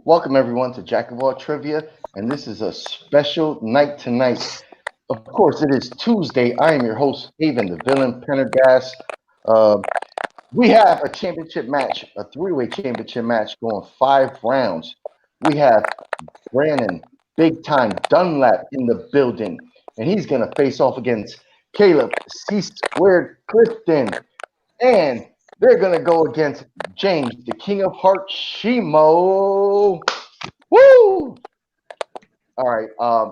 Welcome everyone to Jack of All Trivia, and this is a special night tonight. Of course, it is Tuesday. I am your host, Haven, the villain, Pendergast. Uh, we have a championship match, a three-way championship match going 5 rounds. We have Brannon, big time Dunlap in the building, and he's gonna face off against Caleb C Squared Clifton, and they're gonna go against James, the King of Hearts, Shimo. Woo! All right.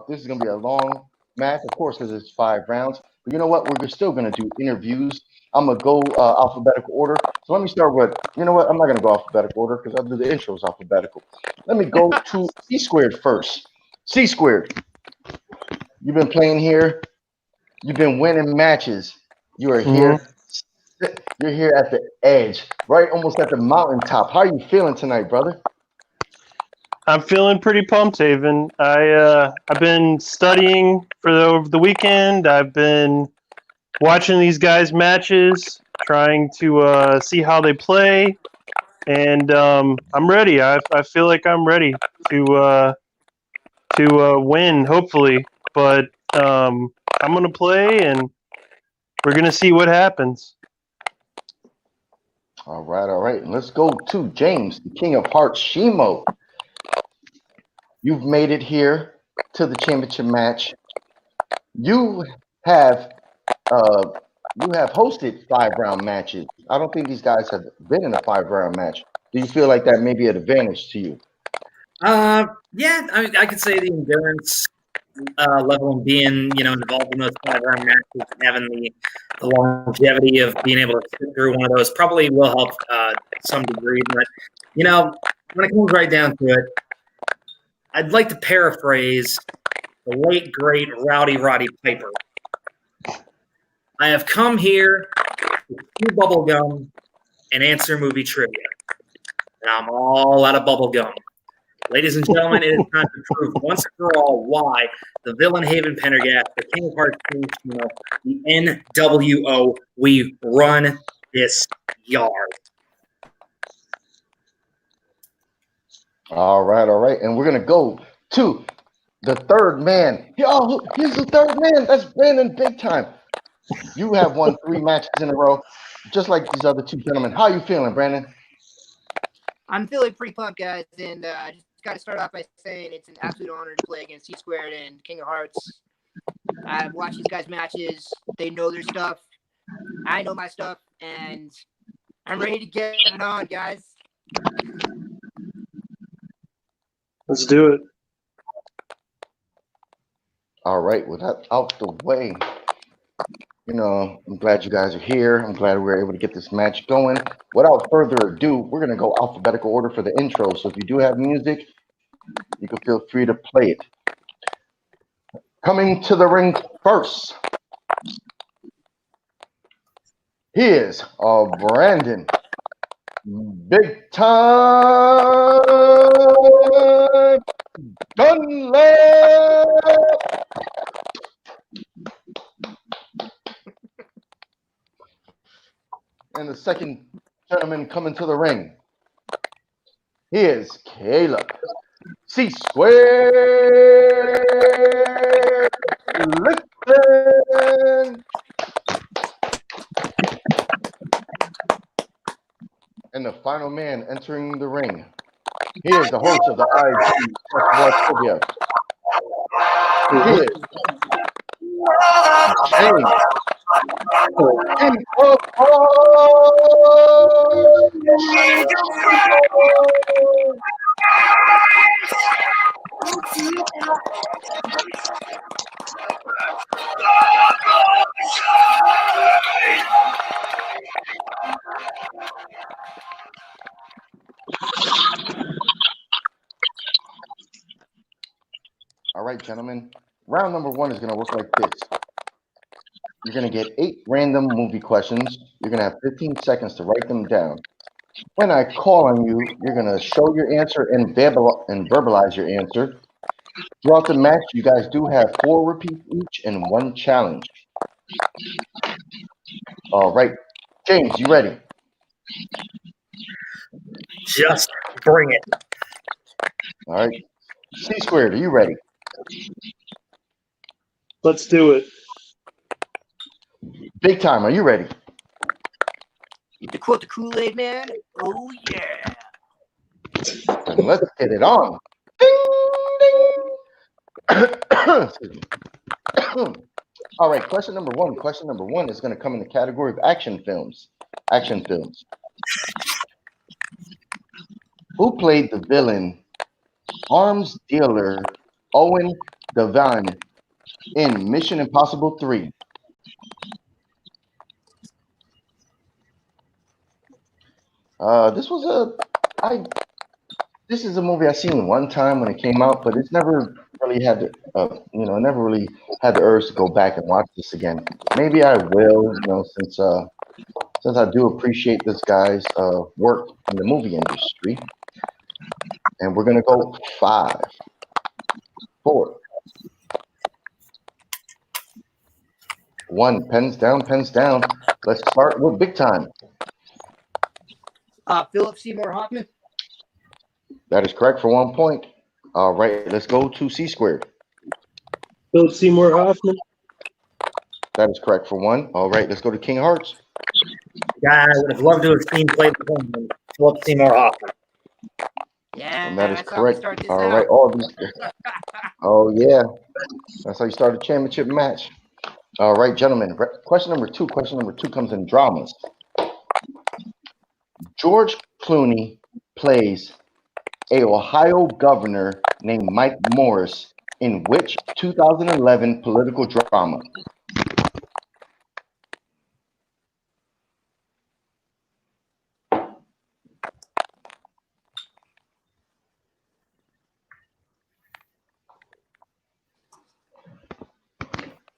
This is gonna be a long match, of course, because it's 5 rounds. But you know what? We're still gonna do interviews. I'm gonna go alphabetical order. So let me start with. You know what? I'm not gonna go alphabetical order because I'll do the intros alphabetical. Let me go to C Squared first. C Squared. You've been playing here. You've been winning matches. You are Mhm. here. You're here at the edge, right, almost at the mountaintop. How are you feeling tonight, brother? I'm feeling pretty pumped, Haven. I've been studying for the weekend. I've been watching these guys' matches, trying to see how they play, and I'm ready. I feel like I'm ready to win, hopefully. But I'm gonna play, and we're gonna see what happens. All right, all right. And let's go to James, the King of Hearts, Shimo. You've made it here to the championship match. You have uh, you have hosted 5 round matches. I don't think these guys have been in a 5 round match. Do you feel like that may be an advantage to you? Yeah, I mean, I could say the endurance level and being, involved in those 5 round matches and having the longevity of being able to sit through one of those probably will help some degree. But, when it comes right down to it, I'd like to paraphrase the late, great Rowdy Roddy Piper. I have come here to chew bubble gum and answer movie trivia. And I'm all out of bubble gum. Ladies and gentlemen, it is time to prove once and for all why the villain Haven Pendergast, the King of Hearts, the NWO, we run this yard. All right, all right. And we're going to go to the third man. Oh, here's the third man. That's Brandon Big Time. You have won 3 matches in a row, just like these other two gentlemen. How are you feeling, Brandon? I'm feeling pretty pumped, guys, and I just got to start off by saying it's an absolute honor to play against C Squared and King of Hearts. I've watched these guys' matches. They know their stuff. I know my stuff, and I'm ready to get it on, guys. Let's do it. All right, with that out the way, I'm glad you guys are here. I'm glad we were able to get this match going. Without further ado, we're going to go alphabetical order for the intro. So if you do have music, you can feel free to play it. Coming to the ring first, here's Brandon. Big time Dunlap. And the second gentleman coming to the ring, here's Caleb C Squared. Listen. And the final man entering the ring, here's the host of the IG Trivia. Here's James. King of All right, gentlemen. Round number 1 is going to work like this. You're going to get 8 random movie questions. You're going to have 15 seconds to write them down. When I call on you, you're going to show your answer and verbalize your answer. Throughout the match, you guys do have 4 repeats each and 1 challenge. All right. James, you ready? Just bring it. All right. C squared, are you ready? Let's do it. Big time, are you ready? To quote the Kool-Aid man, oh yeah. Then let's get it on. Ding, ding. Excuse me. All right, question number one. Question number one is going to come in the category of action films. Action films. Who played the villain, arms dealer Owen Devine in Mission Impossible 3? This was this is a movie I seen one time when it came out, but it's never really had the, never really had the urge to go back and watch this again. Maybe I will, since I do appreciate this guy's work in the movie industry. And we're gonna go 5, 4, 1. Pens down, pens down. Let's start with big time. Philip Seymour Hoffman. That is correct for 1 point. All right, let's go to C squared. Philip Seymour Hoffman. That is correct for 1. All right, let's go to King Hearts. Guy I would have loved to have seen play the film, Philip Seymour Hoffman. Yeah, And that is that's how we correct. start this All out. right, all these. Oh yeah, that's how you start a championship match. All right, gentlemen. Question number 2. Question number 2 comes in dramas. George Clooney plays a Ohio governor named Mike Morris in which 2011 political drama?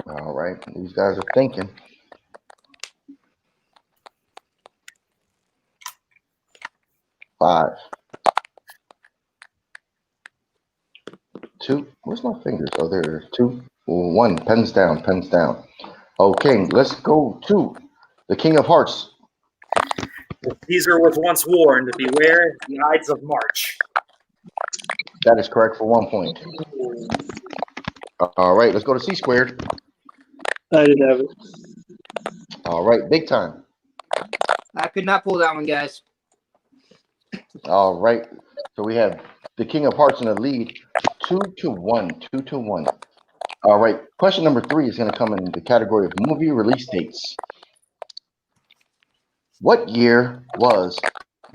All right, these guys are thinking. 5, 2. Where's my fingers? Oh, there. 2, 1. Pens down. Pens down. Okay, let's go to the King of Hearts. Caesar was once warned, beware the Ides of March. That is correct for 1 point. All right, let's go to C squared. I didn't have it. All right, big time. I could not pull that one, guys. All right, so we have the King of Hearts in the lead, 2-1, 2-1. All right, question number 3 is going to come in the category of movie release dates. What year was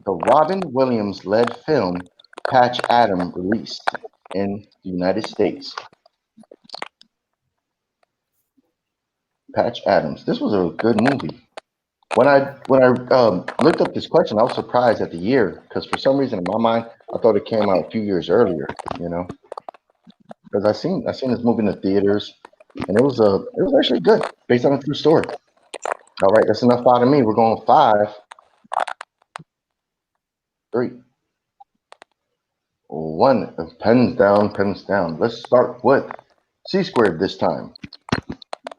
the Robin Williams-led film Patch Adams released in the United States? Patch Adams. This was a good movie. When I looked up this question, I was surprised at the year because for some reason in my mind I thought it came out a few years earlier. Because I seen this movie in the theaters, and it was actually good based on a true story. All right, that's enough out of me. We're going 5, 3, 1. Pens down, pens down. Let's start with C squared this time.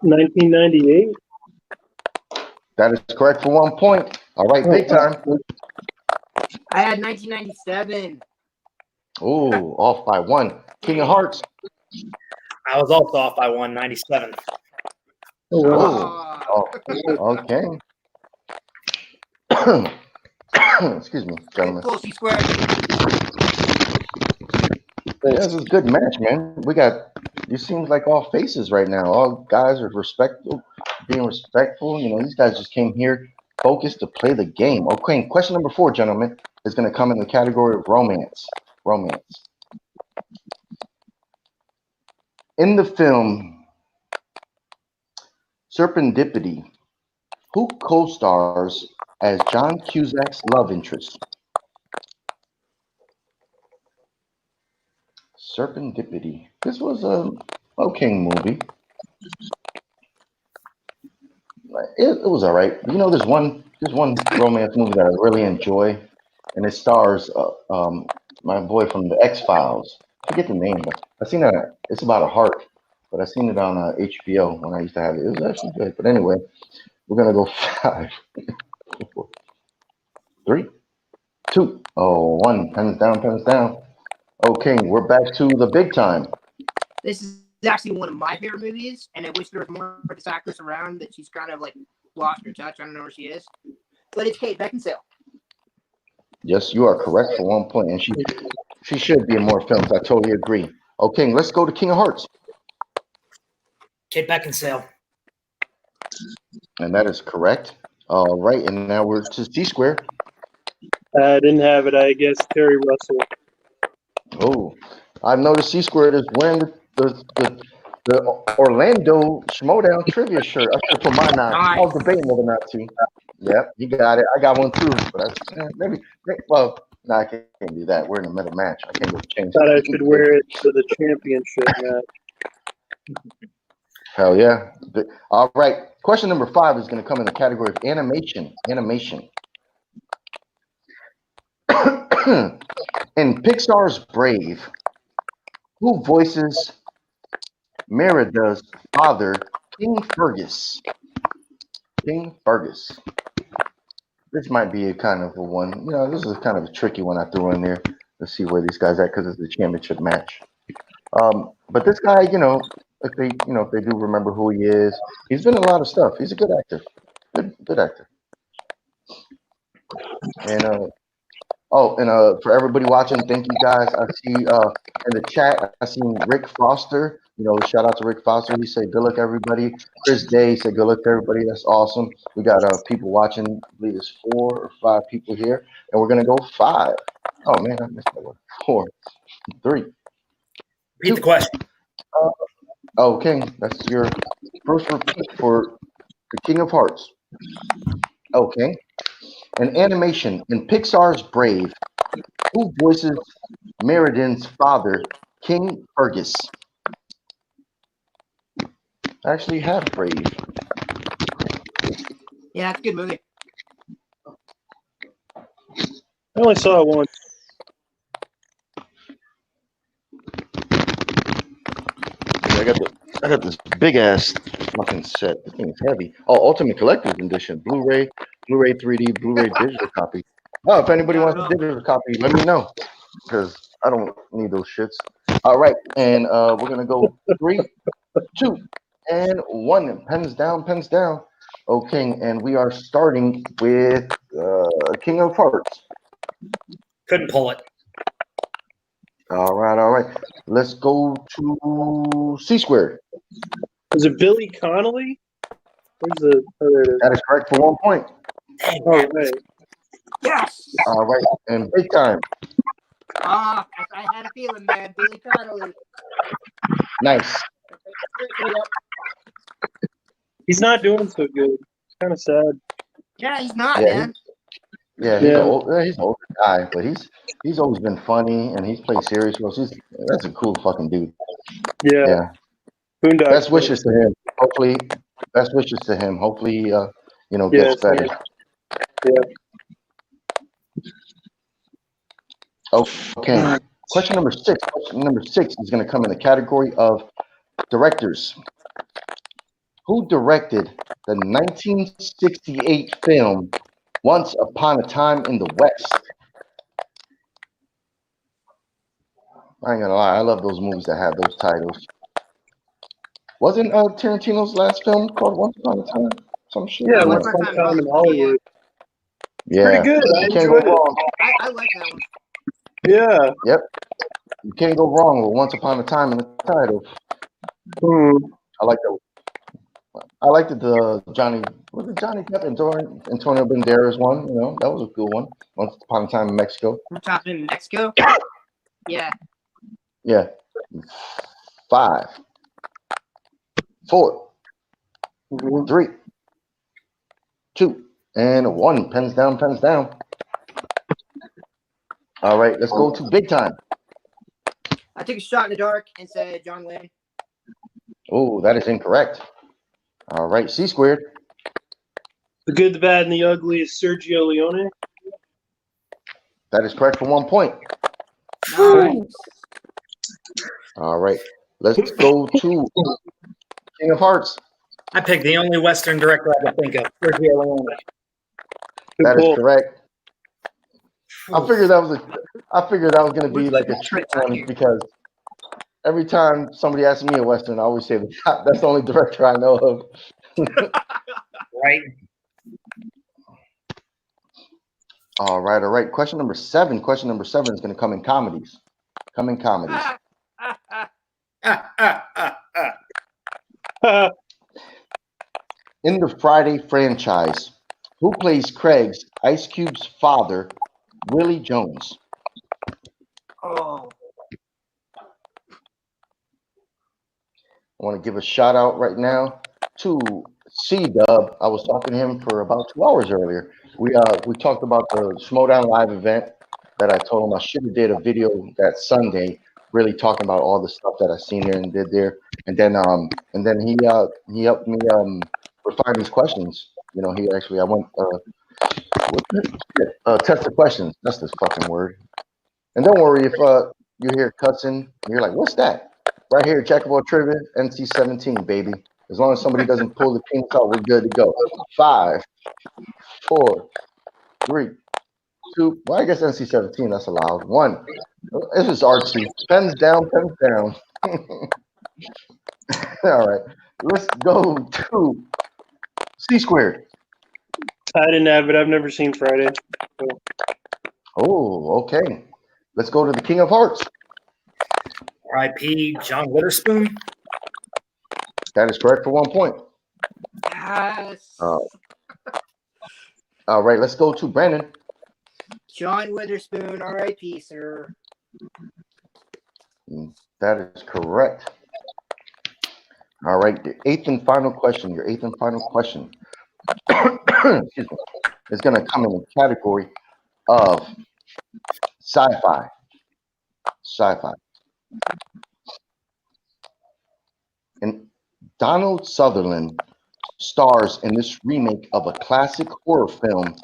1998. That is correct for 1 point. All right, big time. I had 1997. Oh, off by 1. King of Hearts. I was also off by 1, 97. Oh, wow. Oh, okay. Excuse me, gentlemen. Full C squared. Yeah, this is a good match, man. You seem like all faces right now. All guys are being respectful. These guys just came here focused to play the game. Okay, question number 4, gentlemen, is going to come in the category of romance. Romance. In the film Serendipity, who co-stars as John Cusack's love interest? Serendipity. This was a okay movie. It was all right. There's one romance movie that I really enjoy, and it stars my boy from the X-Files. I forget the name, but I seen that. It's about a heart, but I seen it on HBO when I used to have it. It was actually good. But anyway, we're gonna go 5, 4, 3, 2, 1. Pens down, pens down. Okay, we're back to the big time. This is actually one of my favorite movies, and I wish there was more of this actress around, that she's kind of like lost her touch. I don't know where she is. But it's Kate Beckinsale. Yes, you are correct for 1 point, and she should be in more films. I totally agree. Okay, let's go to King of Hearts, Kate Beckinsale. and that is correct. All right, and now we're to C Square. I didn't have it. I guess Terry Russell. Oh, I've noticed C Squared is wearing the Orlando Schmodown trivia shirt. I should put mine on. I was debating whether or not to. Yep, you got it. I got one too, but maybe. Well, no, I can't do that. We're in the middle match. I can't just change. Thought I should wear it for the championship match. Hell yeah! All right. Question number 5 is going to come in the category of animation. Animation. In Pixar's Brave, who voices Merida's father, King Fergus? King Fergus. This might be a kind of a one. This is kind of a tricky one I threw in there. Let's see where these guys at because it's the championship match. But this guy, if they do remember who he is, he's been in a lot of stuff. He's a good actor. Good actor. And for everybody watching, thank you guys. I see in the chat, I seen Rick Foster. Shout out to Rick Foster. He said, "Good luck, everybody." Chris Day said, "Good luck to everybody." That's awesome. We got people watching. I believe it's 4 or 5 people here, and we're gonna go 5. Oh man, I missed that one. 4, 3. Repeat the question. Okay, that's your first repeat for the King of Hearts. Okay. An animation in Pixar's Brave, who voices Meridan's father, King Fergus? I actually have Brave. Yeah, it's a good movie. I only saw it once. I got this big ass fucking set. This thing is heavy. Oh, Ultimate Collector's Edition, Blu-ray 3D, Blu-ray digital copy. Oh, if anybody wants a digital copy, let me know, because I don't need those shits. All right, and we're gonna go 3, 2, and 1. Pens down, pens down. Okay, and we are starting with King of Hearts. Couldn't pull it. All right. Let's go to C Squared. Is it Billy Connolly? Where's the? Oh, there it is. That is correct for 1 point. Dang, Oh, right. Yes. All right, and big time. I had a feeling, man. Billy Connolly. Nice. He's not doing so good. It's kind of sad. Yeah, he's not, Yeah, man. He's an older guy, but he's always been funny, and he's played serious roles. That's a cool fucking dude. Yeah. Boondocks. Best wishes to him. Hopefully, gets better. Yeah. Okay. Question number 6. Question number 6 is going to come in the category of directors. Who directed the 1968 film Once Upon a Time in the West? I ain't gonna lie, I love those movies that have those titles. Wasn't Tarantino's last film called Once Upon a Time? Some shit. Yeah, Once Once Upon a Upon a Time in Hollywood. Yeah. Pretty good. I You can't go enjoyed it. wrong. I like that one. Yeah. Yep. You can't go wrong with Once Upon a Time in the title. I like that. I liked the Johnny Depp and Antonio Banderas one. That was a good one. Once Upon a Time in Mexico. We're talking in Mexico. Yeah. Yeah. 5, 4, 3, 2, and 1. Pens down, pens down. All right, let's go to big time. I took a shot in the dark and said John Wayne. Oh, that is incorrect. All right, C Squared. The Good, the Bad, and the Ugly is Sergio Leone. That is correct for 1 point. Nice. All right, let's go to King of Hearts. I picked the only Western director I could think of, Sergio Leone. That is correct. I figured that was gonna be like a trick one because every time somebody asks me a Western, I always say that's the only director I know of. Right. All right. Question number 7. Question number 7 is going to come in comedies. In the Friday franchise, who plays Craig's Ice Cube's father, Willie Jones? Oh, I want to give a shout out right now to C Dub. I was talking to him for about 2 hours earlier. We talked about the Schmodown Live event that I told him I should have did a video that Sunday, really talking about all the stuff that I seen there and did there. And then he helped me refine these questions. You know, he actually I went test the questions. That's the fucking word. And don't worry if you hear cussing, you're like, what's that? Right here, Jack of all trivia, NC-17, baby. As long as somebody doesn't pull the penis out, we're good to go. 5, 4, 3, 2. Well, I guess NC-17, that's allowed. 1. This is artsy. Pens down. All right. Let's go to C squared. I didn't have it. I've never seen Friday. Oh, okay. Let's go to the King of Hearts. R.I.P. John Witherspoon. That is correct for 1 point. yes. All right, let's go to Brandon. John Witherspoon, R.I.P., sir. That is correct. All right, your eighth and final question. Excuse me, is going to come in the category of sci-fi. And Donald Sutherland stars in this remake of a classic horror film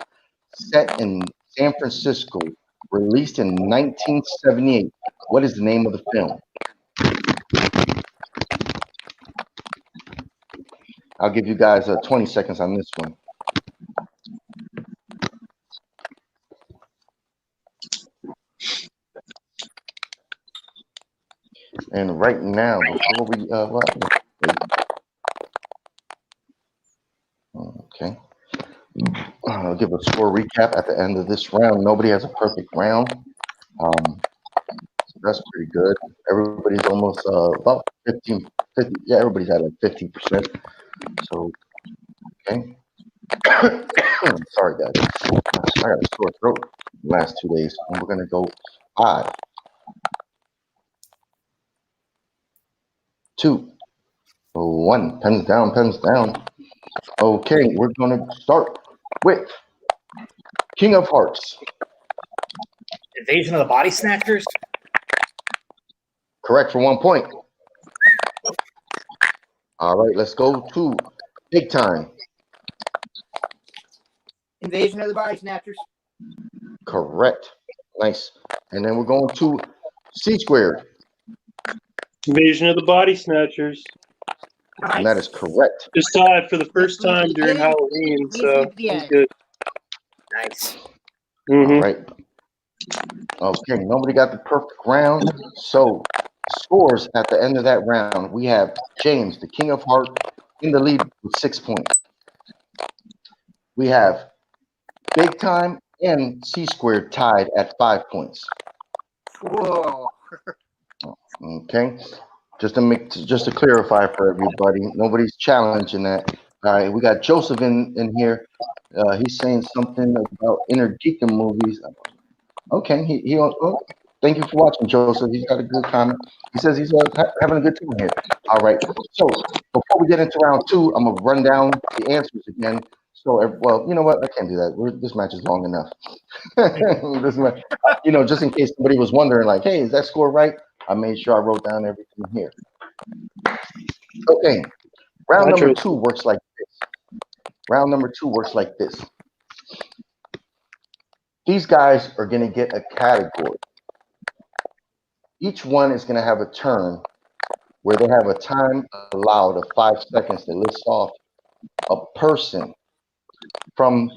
set in San Francisco, released in 1978. What is the name of the film? I'll give you guys 20 seconds on this one. And right now, before we okay, I'll give a score recap at the end of this round. Nobody has a perfect round. So that's pretty good. Everybody's almost about 50. Yeah, everybody's at like 50%. So, okay. Sorry, guys. I got a sore throat the last 2 days. And we're going to go 5, 2, 1. Pens down. Okay, we're going to start with King of Hearts. Invasion of the Body Snatchers. Correct for 1 point. All right, let's go to Big Time. Invasion of the Body Snatchers. Correct. Nice. And then we're going to C squared. Invasion of the Body Snatchers. Nice. And that is correct. Just saw it for the first time during Halloween, so it's good. Nice. Mm-hmm. All right. Okay, nobody got the perfect round. So scores at the end of that round, we have James, the King of Hearts, in the lead with 6 points. We have Big Time and C squared tied at 5 points. Whoa. Okay. Just to clarify for everybody, nobody's challenging that. All right, we got Joseph in here. He's saying something about inner Deacon movies. Okay, thank you for watching, Joseph. He's got a good comment. He says he's having a good time here. All right. So before we get into round 2, I'm gonna run down the answers again. So, well, you know what? I can't do that. This match is long enough. This match, just in case somebody was wondering, like, hey, is that score right? I made sure I wrote down everything here. Okay. Round number 2 works like this. These guys are going to get a category. Each one is going to have a turn where they have a time allowed of 5 seconds to list off a person from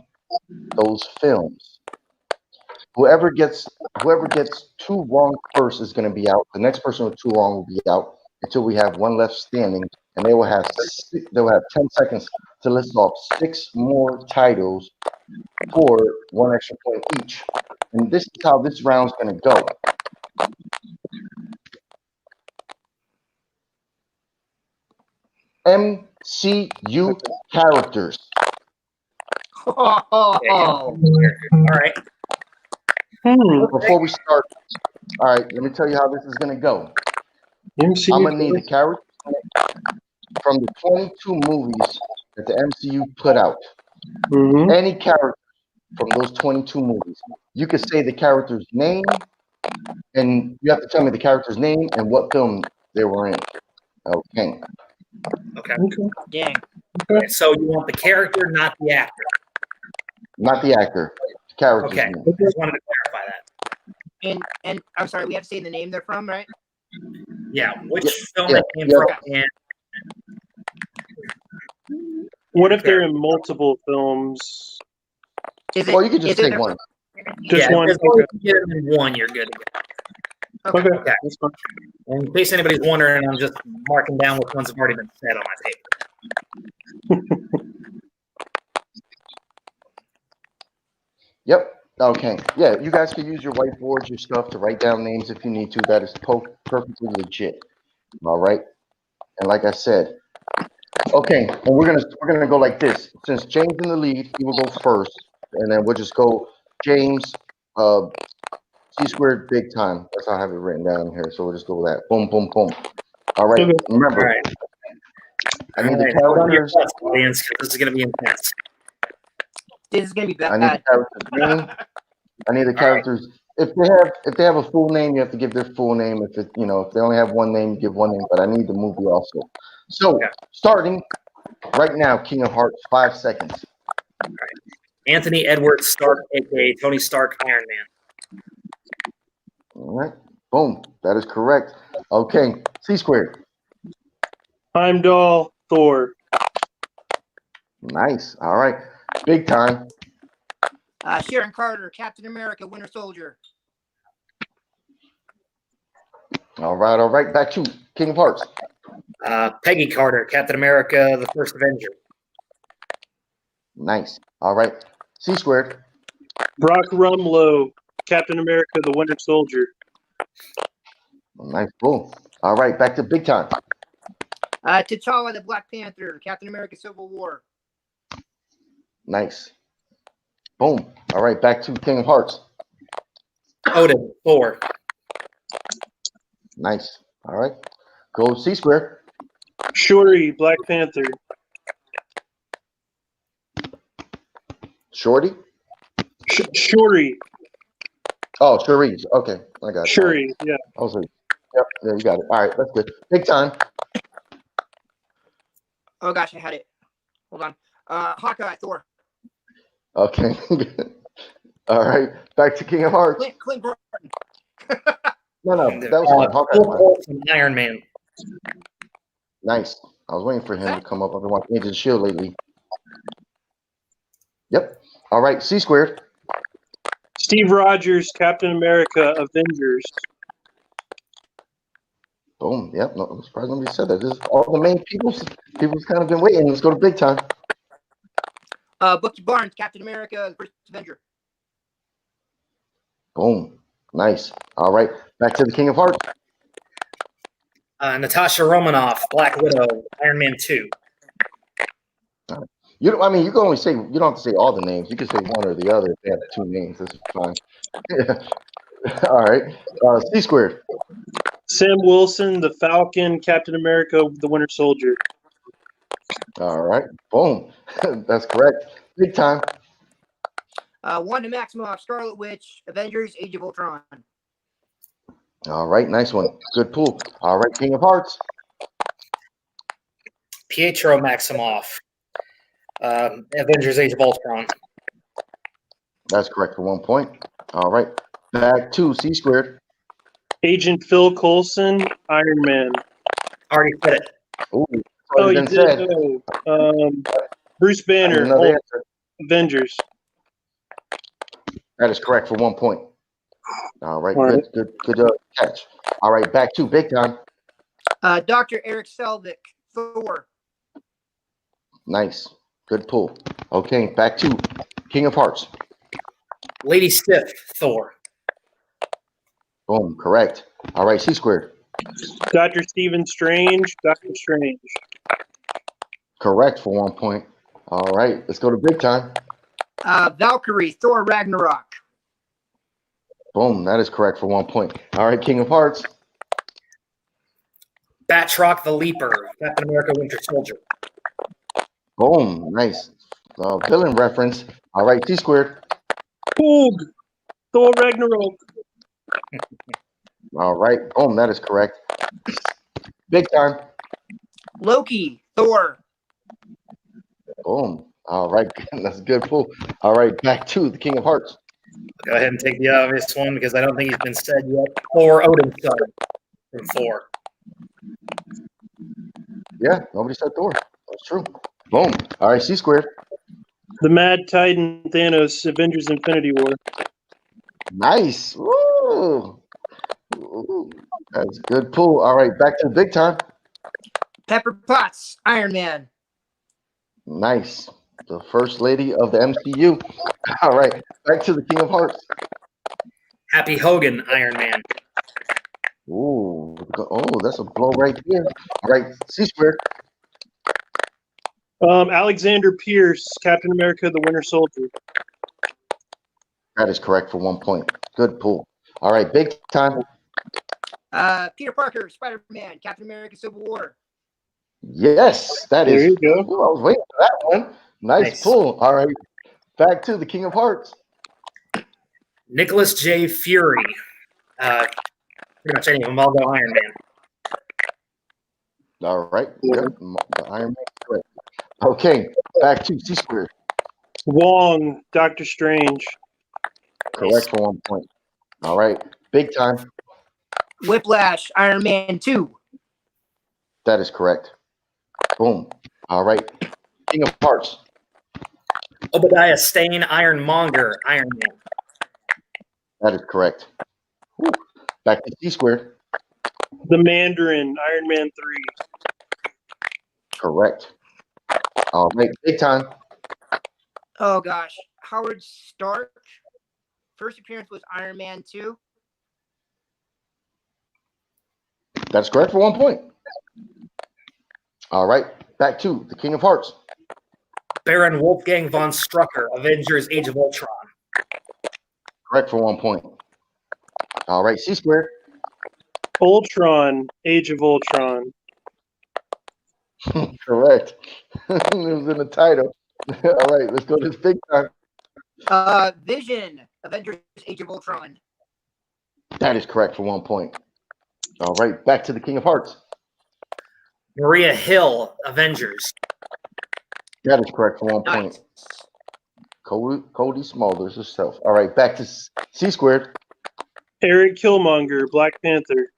those films. Whoever gets two wrong first is going to be out. The next person with two wrong will be out until we have one left standing, and they will have 10 seconds to list off 6 more titles for 1 extra point each. And this is how this round's going to go. MCU characters. All right. Before we start, all right, let me tell you how this is going to go. MCU. I'm going to need the characters from the 22 movies that the MCU put out. Mhm. Any character from those 22 movies. You could say the character's name, and you have to tell me the character's name and what film they were in. Okay. Okay. Dang. Okay, so you want the character, not the actor. Not the actor. The character's Okay. name. I just wanted to clarify that. And I'm sorry, we have to say the name they're from, right? Yeah. Which film yeah, they came yeah. from and What if they're in multiple films? Is Well, you could just is say it- one. Just yeah, one. as long as you get it in one, you're good to go. Okay. Okay. That's fine. And in case anybody's wondering, I'm just marking down which ones have already been said on my paper. Yep. Okay. Yeah, you guys can use your whiteboards, your stuff to write down names if you need to. That is perfectly legit. All right. And like I said, okay, and we're gonna go like this. Since James in the lead, he will go first, and then we'll just go James, C squared, big time. That's how I have it written down here. So we'll just go with that. Boom, boom, boom. All right. Okay. Remember, All right. I need the Hold on to your characters. butts, audience, 'cause this is going to be intense. This is gonna be I need the bad. character's name. I need the characters. If they have a full name, you have to give their full name. If they only have one name, give one name. But I need the movie also. So Okay. starting right now, King of Hearts, 5 seconds. Anthony Edward Stark, aka Tony Stark, Iron Man. All right. Boom. That is correct. Okay. C squared. Heimdall, Thor. Nice. All right. Big time. Sharon Carter, Captain America, Winter Soldier. All right. All right. Back to King of Hearts. Peggy Carter, Captain America, the First Avenger. Nice. All right. C squared. Brock Rumlow, Captain America, the Winter Soldier. Nice. Boom. All right. Back to big time. T'Challa, the Black Panther, Captain America, Civil War. Nice. Boom. All right. Back to King of Hearts. Odin, Thor. Nice. All right. Go C squared. Shuri, Black Panther. Shorty. Shuri. Oh, Cherise. Okay. I got it. Shuri, yeah. I was like, yep. Yeah, you got it. All right. That's good. Big time. Oh gosh, I had it. Hold on. Hawkeye, Thor. Okay. All right. Back to King of Hearts. Clint Barton. No, that was fine. Hawkeye's Phil fine. Coulson, Iron Man. Nice. I was waiting for him to come up. I've been watching Agents of Shield lately. Yep. All right. C squared. Steve Rogers, Captain America, Avengers. Boom. Yep. No, I'm surprised nobody said that. This is all the main people's kind of been waiting. Let's go to big time. Bucky Barnes, Captain America, the First Avenger. Boom. Nice. All right. Back to the King of Hearts. Natasha Romanoff, Black Widow, Iron Man 2. You can only say, you don't have to say all the names. You can say one or the other if they have 2 names. That's fine. All right. C squared. Sam Wilson, the Falcon, Captain America, the Winter Soldier. All right. Boom. That's correct. Big time. Wanda Maximoff, Scarlet Witch, Avengers, Age of Ultron. All right. Nice one. Good pull. All right. King of Hearts. Pietro Maximoff, Avengers: Age of Ultron. That's correct for 1 point. All right. Back to C squared. Agent Phil Coulson, Iron Man. Already said it. Ooh. Oh, you Been did. said. Bruce I need Banner, another Hulk, answer. Avengers. That is correct for 1 point. All right, All right. good catch. All right, back to big time. Dr. Eric Selvik, Thor. Nice, good pull. Okay, back to King of Hearts. Lady Sif, Thor. Boom, correct. All right, C squared. Dr. Stephen Strange, Doctor Strange. Correct for 1 point. All right, let's go to big time. Valkyrie, Thor Ragnarok. Boom, that is correct for 1 point. All right, King of Hearts. Batroc the Leaper, Captain America Winter Soldier. Boom, nice. Villain reference. All right, C squared. Boog, Thor Ragnarok. All right, boom, that is correct. Big time. Loki, Thor. Boom. All right, that's a good pull. All right, back to the King of Hearts. Go ahead and take the obvious one because I don't think he's been said yet. Thor Odin's son from Thor. Yeah, nobody said Thor. That's true. Boom. All right, C squared. The Mad Titan Thanos, Avengers Infinity War. Nice. Woo. Ooh, that's a good pull. All right, back to the big time. Pepper Potts, Iron Man. Nice. The first lady of the MCU. All right, back to the King of Hearts. Happy Hogan, Iron Man. Ooh, that's a blow right there. All right, C squared. Alexander Pierce, Captain America, the Winter Soldier. That is correct for 1 point. Good pull. All right, big time. Peter Parker, Spider-Man, Captain America, Civil War. Yes, that There is. you go. Ooh, I was waiting for that one. Nice pull. All right, back to the King of Hearts. Nicholas J. Fury. Pretty much any of them. I'll go Iron Man. All right. Yep. The Iron Man. Correct. Okay. Back to C squared. Wong, Doctor Strange. Correct for 1 point. All right. Big time. Whiplash, Iron Man 2. That is correct. Boom. All right. King of Hearts. Obadiah Stane, Ironmonger, Iron Man. That is correct. Whew. Back to C squared. The Mandarin, Iron Man 3. Correct. All right. Big time. Oh gosh, Howard Stark. First appearance was Iron Man 2. That's correct for 1 point. All right. Back to the King of Hearts. Baron Wolfgang von Strucker, Avengers Age of Ultron. Correct for 1 point. All right. C squared. Ultron, Age of Ultron. Correct. It was in the title. All right. Let's go to this big time. Vision, Avengers Age of Ultron. That is correct for 1 point. All right. Back to the King of Hearts. Maria Hill, Avengers. That is correct for 1 Nice. point. Cody Smulders herself. All right, back to C squared. Eric Killmonger, Black Panther.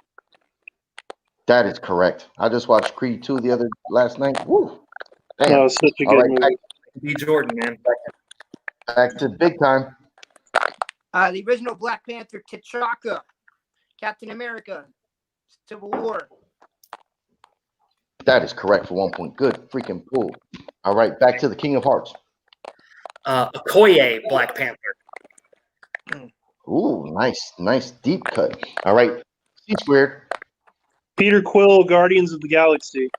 That is correct. I just watched Creed 2 last night. Woo. Damn. That was such a All good right, movie. B. Jordan, man. back to big time. The original Black Panther, T'Chaka, Captain America, Civil War. That is correct for 1 point. Good freaking pull. All right, back to the King of Hearts. Okoye, Black Panther. Ooh, nice deep cut. All right, C squared. Peter Quill, Guardians of the Galaxy.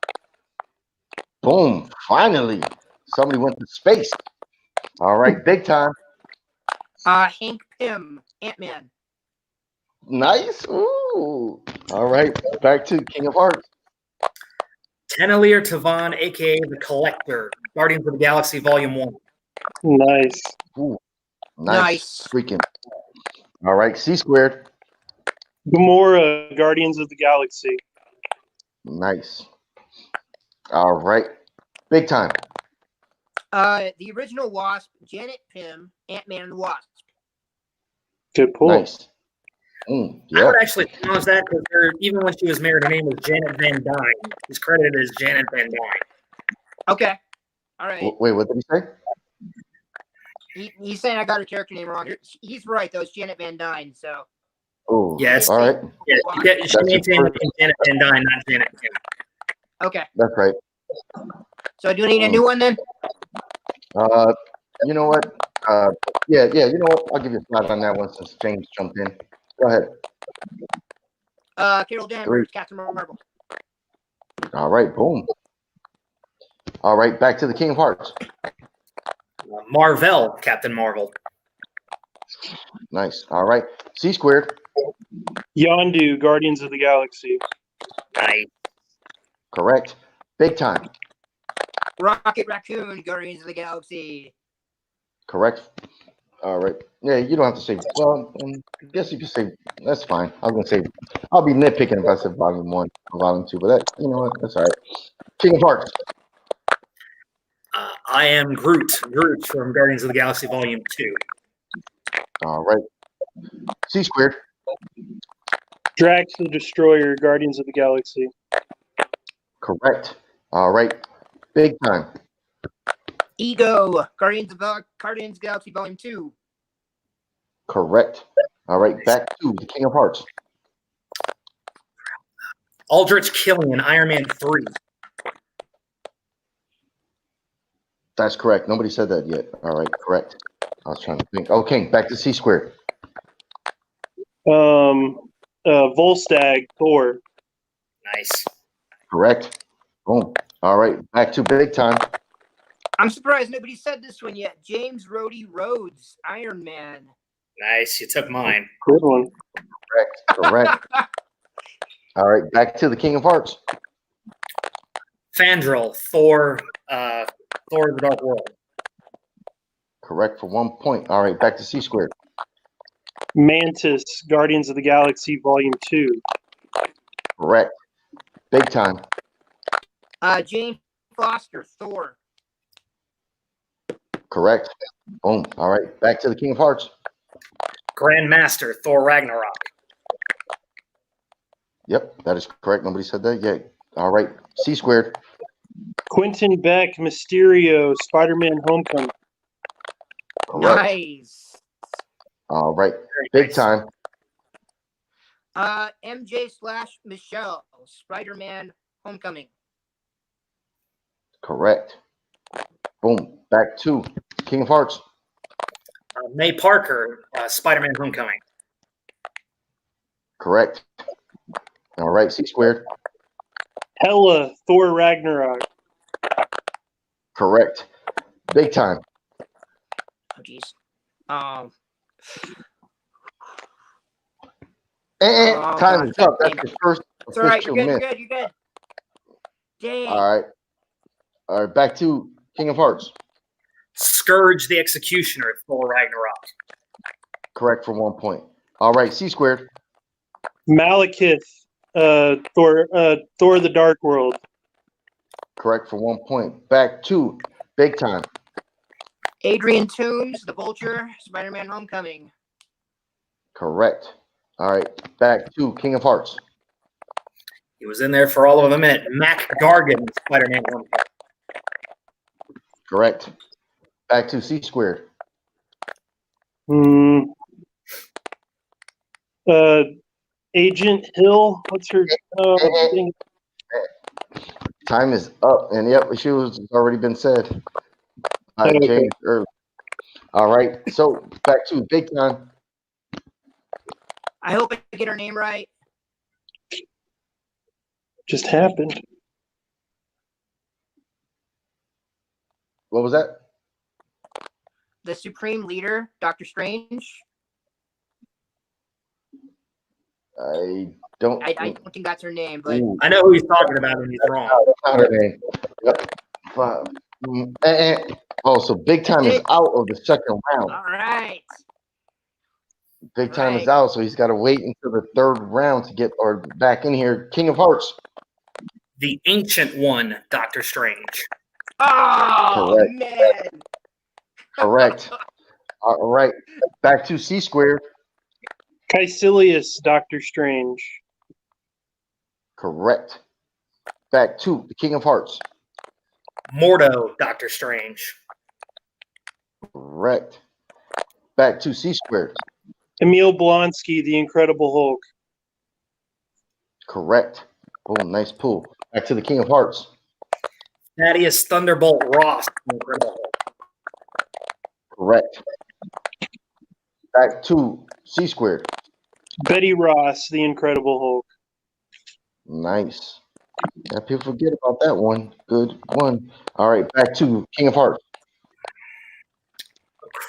Boom, finally. Somebody went to space. All right, big time. Hank Pym, Ant-Man. Nice. Ooh. All right, back to King of Hearts. Tenelier Tavon, a.k.a. The Collector, Guardians of the Galaxy Volume 1. Nice. Ooh, Nice. freaking. All right, C squared. Gamora, Guardians of the Galaxy. Nice. All right, big time. The original Wasp, Janet Pym, Ant-Man and the Wasp. Good pull. Nice. I Yeah. would actually challenge that because even when she was married, her name was Janet Van Dyne. She's credited as Janet Van Dyne. Okay. All right. Wait, what did he say? He's saying I got her character name wrong. He's right though. It's Janet Van Dyne. So Oh, Yes. all right. Yeah, she named Janet Van Dyne, not Janet. okay. That's right. So do I need a new one then? You know what? Yeah. You know what? I'll give you a shot on that one since James jumped in. Go ahead. Carol Danvers, Captain Marvel. All right. Boom. All right. Back to the King of Hearts. Marvel, Captain Marvel. Nice. All right. C squared. Yondu, Guardians of the Galaxy. Nice. Correct. Big time. Rocket Raccoon, Guardians of the Galaxy. Correct. All right. Yeah, you don't have to say. Well, I guess you could say that's fine. I was gonna say I'll be nitpicking if I said volume 1 or volume 2, but that you know what? That's all right. King of Hearts. I am Groot. Groot from Guardians of the Galaxy Volume 2. All right. C squared. Drax the Destroyer, Guardians of the Galaxy. Correct. All right. Big time. Ego, Guardians of the Galaxy Volume 2. Correct. All right. Back to the King of Hearts. Aldrich Killian, Iron Man 3. That's correct. Nobody said that yet. All right. Correct. I was trying to think. Okay. Back to C squared. Volstagg, Thor. Nice. Correct. Boom. All right. Back to big time. I'm surprised nobody said this one yet. James Rhodey Rhodes, Iron Man. Nice. You took mine. Good one. Correct. All right. Back to the King of Hearts. Fandral, Thor, Thor the Dark World. Correct for 1 point. All right. Back to C squared. Mantis, Guardians of the Galaxy Volume 2. Correct. Big time. Jane Foster, Thor. Correct. Boom. All right. Back to the King of Hearts. Grandmaster, Thor Ragnarok. Yep, that is correct. Nobody said that yet. All right. C squared. Quentin Beck, Mysterio, Spider-Man Homecoming. Correct. Nice. All right. Very Big nice. time. MJ / Michelle, Spider-Man Homecoming. Correct. Boom. Back to King of Hearts. May Parker, Spider-Man Homecoming. Correct. All right. C squared. Hela, Thor Ragnarok. Correct. Big time. Oh, jeez. And time is up. That's your first It's all right. official You're miss. good. You're good. Dang. All right. All right. Back to King of Hearts. Scourge the Executioner, Thor Ragnarok. Correct for 1 point. All right. C squared. Malekith, Thor the Dark World. Correct for 1 point. Back to big time. Adrian Toomes, The Vulture, Spider-Man Homecoming. Correct. All right. Back to King of Hearts. He was in there for all of a minute. Mac Gargan, Spider-Man Homecoming. Correct. Back to C squared. Agent Hill. What's her? Thing? Time is up, and yep, she was already been said by Okay. James earlier. All right, so back to big time. I hope I get her name right. Just happened. What was that? The Supreme Leader, Doctor Strange. I don't. I don't think that's her name, but Ooh, I know who he's talking about, and he's wrong. that's not her name. Yep. Oh, so big time is out of the second round. all right. Big time is Right. out, so he's got to wait until the third round to get or back in here. King of Hearts. The Ancient One, Doctor Strange. Oh, Correct. man. Correct. All right, back to C squared. Caecilius, Doctor Strange. Correct. Back to the King of Hearts. Mordo, Doctor Strange. Correct. Back to C squared. Emil Blonsky, the Incredible Hulk. Correct. Boom, nice pull. Back to the King of Hearts. Thaddeus Thunderbolt Ross. Incredible Hulk. Correct. Back to C squared. Betty Ross, the Incredible Hulk. Nice. Yeah, people forget about that one. Good one. All right, back to King of Hearts.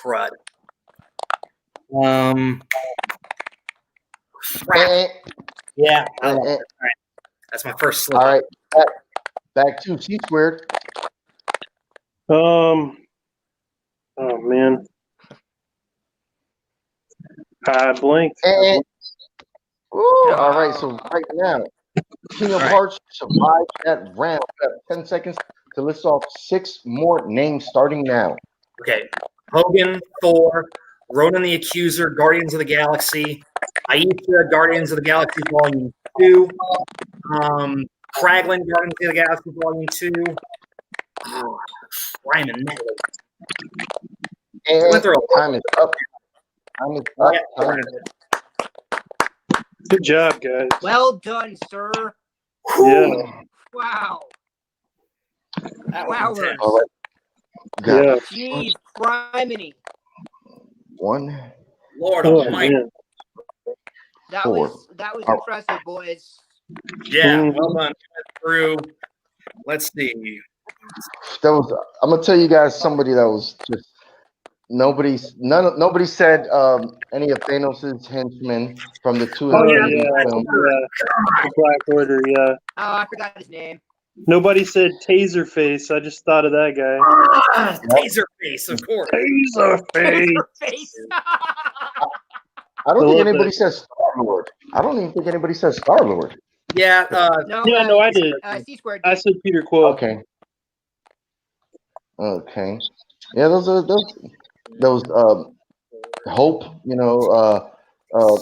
Crud. Crap. Eh, Yeah. I eh, love eh. it. All right. That's my first slip. All right, back to C squared. Oh man. I blinked. Eh. Ooh, all right, so right now, King of Hearts survived that round. We have 10 seconds to list off 6 more names starting now. Okay. Hogan, Thor, Ronan the Accuser, Guardians of the Galaxy, Aisha, Guardians of the Galaxy Volume 2, Kraglin, Guardians of the Galaxy Volume 2. Oh, Ryman Netley. And Went through a time is up. Time is up. Time is Good job, guys. Well done, sir. Yeah. Wow. That was Wow. intense. all right. Got Yeah. Jeez, criminy. 1, Lord Oh, Almighty. man. That 4. was impressive, boys. Yeah, Mhm. well done. Through. Let's see. That was. I'm gonna tell you guys somebody that was just nobody said any of Thanos' henchmen from the 2 Oh, yeah. Infinity films. Yeah. The Black Order, yeah. Oh, I forgot his name. Nobody said Taserface. I just thought of that guy. Ah, Taserface, of course. Taserface. Face. I don't I think love anybody it. says Star Lord. I don't even think anybody says Star Lord. Yeah, No, Yeah, no, I did. C squared. I said Peter Quill. Okay. Okay. Yeah, those Hope,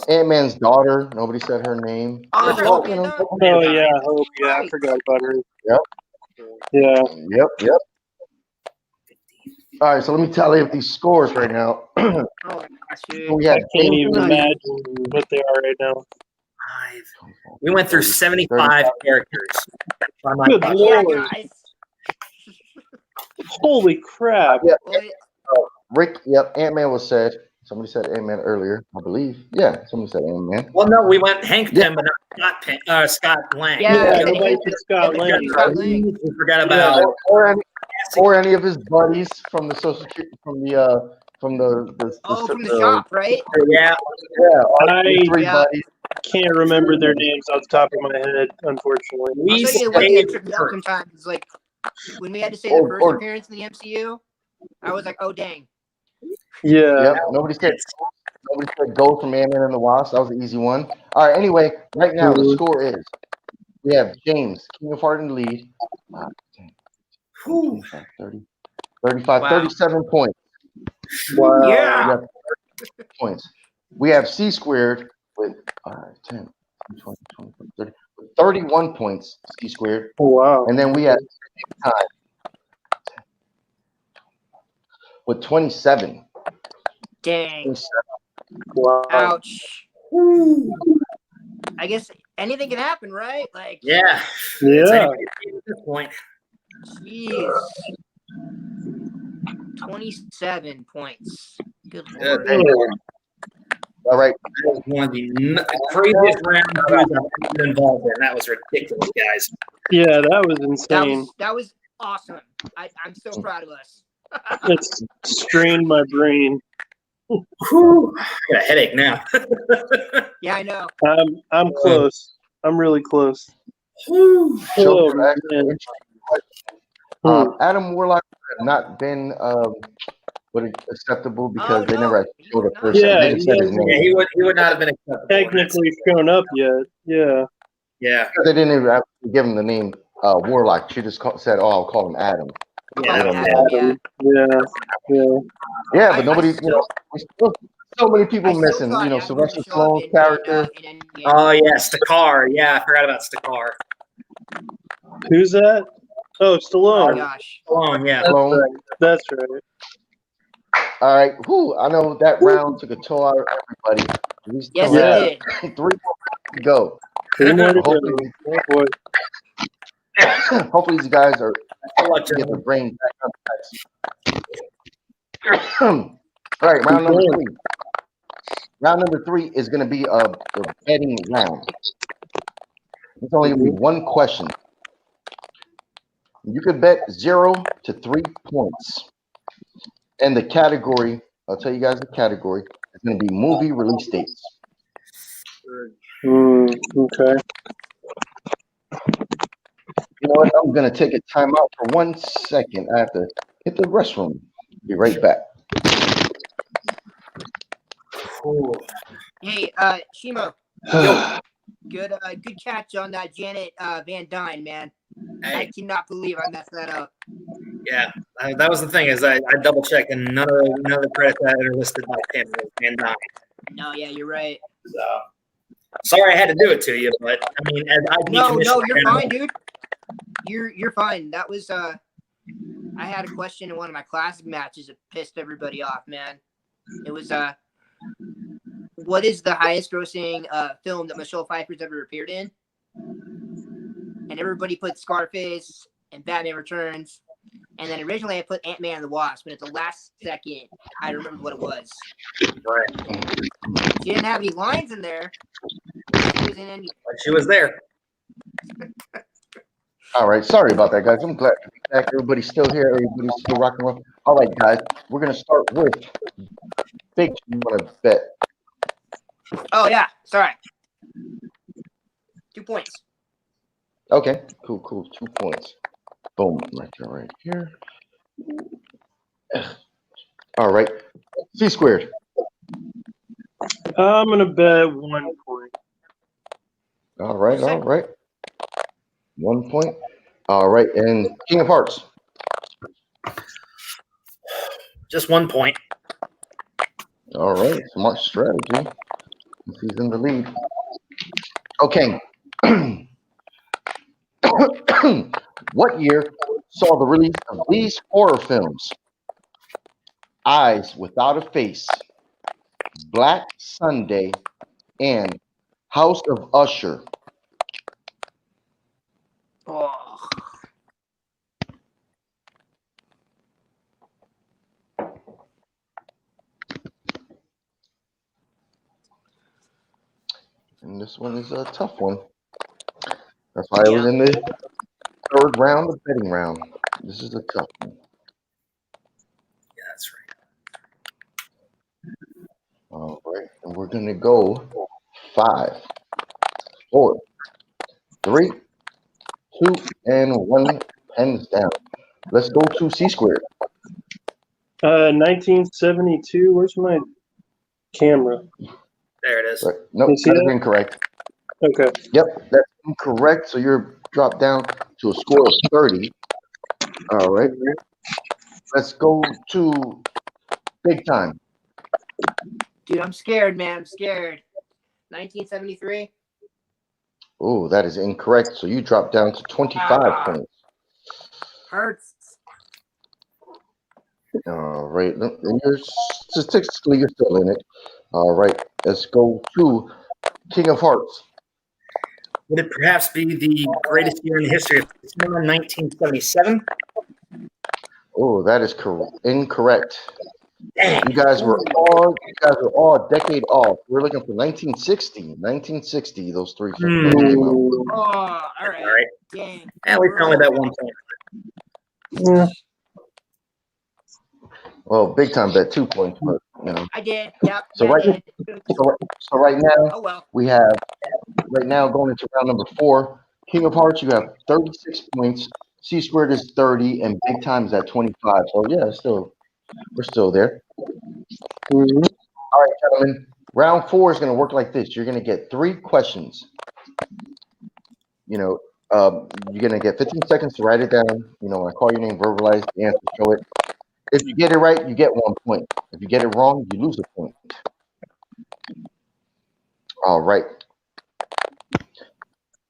Ant-Man's daughter. Nobody said her name. Oh, Hope, you know, Oh, yeah. Hope. Yeah, I forgot about her. Yep. Yeah. Yep. All right, so let me tally up these scores right now. Oh my gosh, dude. We I had can't even James Lee, imagine what they are right now. we went through 75 characters. By my Good thoughts. Yeah, Lord. guys. Holy crap. Yeah, Well, Rick. Yep, Ant-Man was said. Somebody said Ant-Man earlier, I believe. Yeah, somebody said Ant-Man. Well, no, we went Hank Pym, but not Scott Lang. Yeah, Yeah, I said nobody Hank- said Scott We Lang. Scott Lang. forgot about Or any of his buddies from the Social Security, from the shop, right? yeah. all I- 3 Yeah. buddies. Can't remember their names off the top of my head, unfortunately. I'll We tell you the one thing that tripped me out saved sometimes is like when we had to say the first Or- appearance in the MCU, I was like, oh dang. Yeah. Yep. Nobody said Gold from Ant-Man and the Wasp. That was an easy one. All right. Anyway, right now the score is we have James King of Heart in the lead. 10, 25, 30, 35, Wow. 37 points. Wow. Yeah. Yep. Points. We have C squared with 10, 20, 25, 30, 31 points. C squared, Oh, wow. and then we have time with 27. Dang. Wow. Ouch. I guess anything can happen, right? Like, Yeah. Yeah. It's anybody's game at this point. jeez. 27 points. Good Good. lord. All right. That was one of the craziest round I've ever been involved in. That was ridiculous, guys. Yeah, that was That insane. was awesome. I'm so proud of us. It's strained my brain. Whew. I got a headache now. Yeah, I know. I'm close. I'm really close. Whew. Oh, Joker, actually, man. Adam Warlock had not been acceptable because they never he showed would a not. person. Yeah, They just said his Yeah, name. he would not have been acceptable. Technically shown up yet. Yeah. Yeah. They didn't even actually give him the name Warlock. She just said, "Oh, I'll call him Adam." Yeah. Yeah. Yeah. Yeah, but I nobody, still- so many people I still missing. thought Adam Sylvester would show up Stallone's character. in Endgame. Oh, yeah. Stakar. Yeah, I forgot about Stakar. Who's that? Oh, Oh my Stallone. gosh. Stallone, yeah. That's Stallone. right. That's right. All right. Whew, I know that round took a toll out of everybody. We still Yes, it have did. 3 more to go. 3 more to Hopefully, go. Oh, boy. hopefully these guys are Good luck, get their gentlemen. brain back on track. All right, round number 3. Round number 3 is going to be a betting round. It's only going to be one question. You could bet 0 to 3 points. And the category, I'll tell you guys the category, is going to be movie release dates. Okay. You know what? I'm going to take a timeout for 1 second. I have to hit the restroom. Be right back. Hey, Shimo, good catch on that Janet Van Dyne, man. I Hey, cannot believe I messed that up. yeah, that was the thing is I double checked and none of the credits that are listed by Tim was Van Dyne. No, yeah, you're right. So sorry I had to do it to you, but I mean, as I No, you're fine, dude. You're fine. That was I had a question in one of my classic matches that pissed everybody off, man. It was what is the highest grossing film that Michelle Pfeiffer's ever appeared in? And everybody put Scarface and Batman Returns. And then originally I put Ant-Man and the Wasp, but at the last second I remembered what it was. Right. She didn't have any lines in there. She was in any. But she was there. All right. Sorry about that, guys. I'm glad to be back. Everybody's still here. Everybody's still rocking around. All right, guys. We're going to start with Big. You want to bet? Oh yeah, sorry. 2 points. Okay. Cool. 2 points. Boom. Right here. All right. C squared. I'm going to bet 1 point. All right. 1 point. All right. And King of Hearts. Just 1 point. All right. Smart strategy. He's in the lead. Okay. What year saw the release of these horror films? Eyes Without a Face, Black Sunday, and House of Usher. Oh. And this one is a tough one. That's why I was in the 3rd round, the betting round. This is a tough one. Yeah, that's right. All right. And we're going to go 5, 4, 3, 2, and 1. Pens down. Let's go to C squared. 1972. Where's my camera? There it is. Right. Nope, You see that is that? incorrect. Okay. Yep, that's incorrect. So you're dropped down to a score of 30. All right. Let's go to Big Time. Dude, I'm scared, man. I'm scared. 1973. Oh, that is incorrect. So you dropped down to 25 points. Hurts. All right. And you're statistically you're still in it. All right. Let's go to King of Hearts. Would it perhaps be the greatest year in the history of cinema, 1977? Oh, that is incorrect. Dang. You guys were all a decade off. We're looking for 1960. 1960, those 3 films came out. Oh, all right. All right. Dang. And we only bet 1 point. Yeah. Well, Big Time bet 2 points, but you know. I did. Yep. So right, so right now Oh well. we have going into round number 4. King of Hearts, you have 36 points. C squared is 30, and Big Time is at 25. So yeah, we're still there. Mm-hmm. All right, gentlemen. Round 4 is going to work like this. You're going to get 3 questions. You know, you're going to get 15 seconds to write it down. You know, when I call your name, verbalize the answer, show it. If you get it right, you get 1 point. If you get it wrong, you lose a point. All right.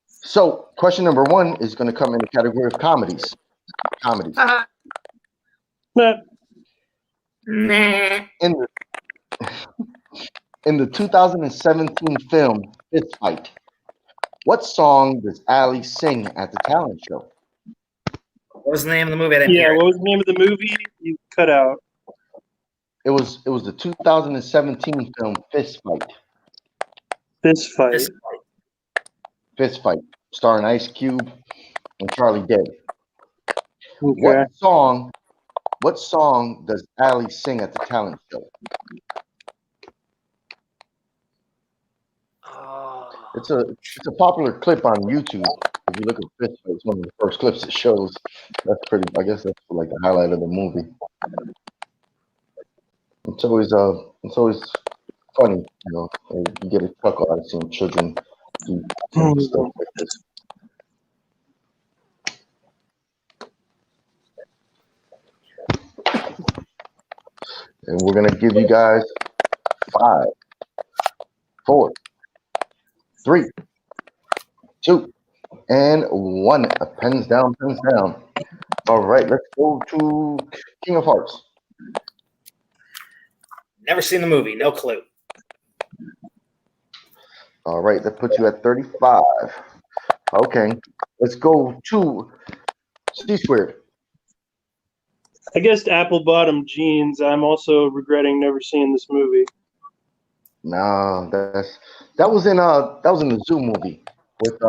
So, question number 1 is going to come in the category of comedies. Yeah. Nah. In the 2017 film Fist Fight, what song does Ali sing at the talent show? What was the name of the movie? I didn't Yeah, hear it. what was the name of the movie? You cut out. It was the 2017 film Fist Fight. This fight. Fist Fist Fight, starring Ice Cube and Charlie Day. Okay. What song does Ali sing at the talent show? Oh. It's a popular clip on YouTube. If you look at Fist Fight, it's one of the first clips it shows. That's pretty. I guess that's like the highlight of the movie. It's always funny, you know. You get a chuckle out of seeing children do stuff like this. And we're gonna give you guys 5, 4, 3, 2, and 1. Pens down, pens down. All right, let's go to King of Hearts. Never seen the movie. No clue. All right, that puts you at 35. Okay, let's go to C Squared. I guessed apple bottom jeans. I'm also regretting never seeing this movie. No, that was in the Zoo movie with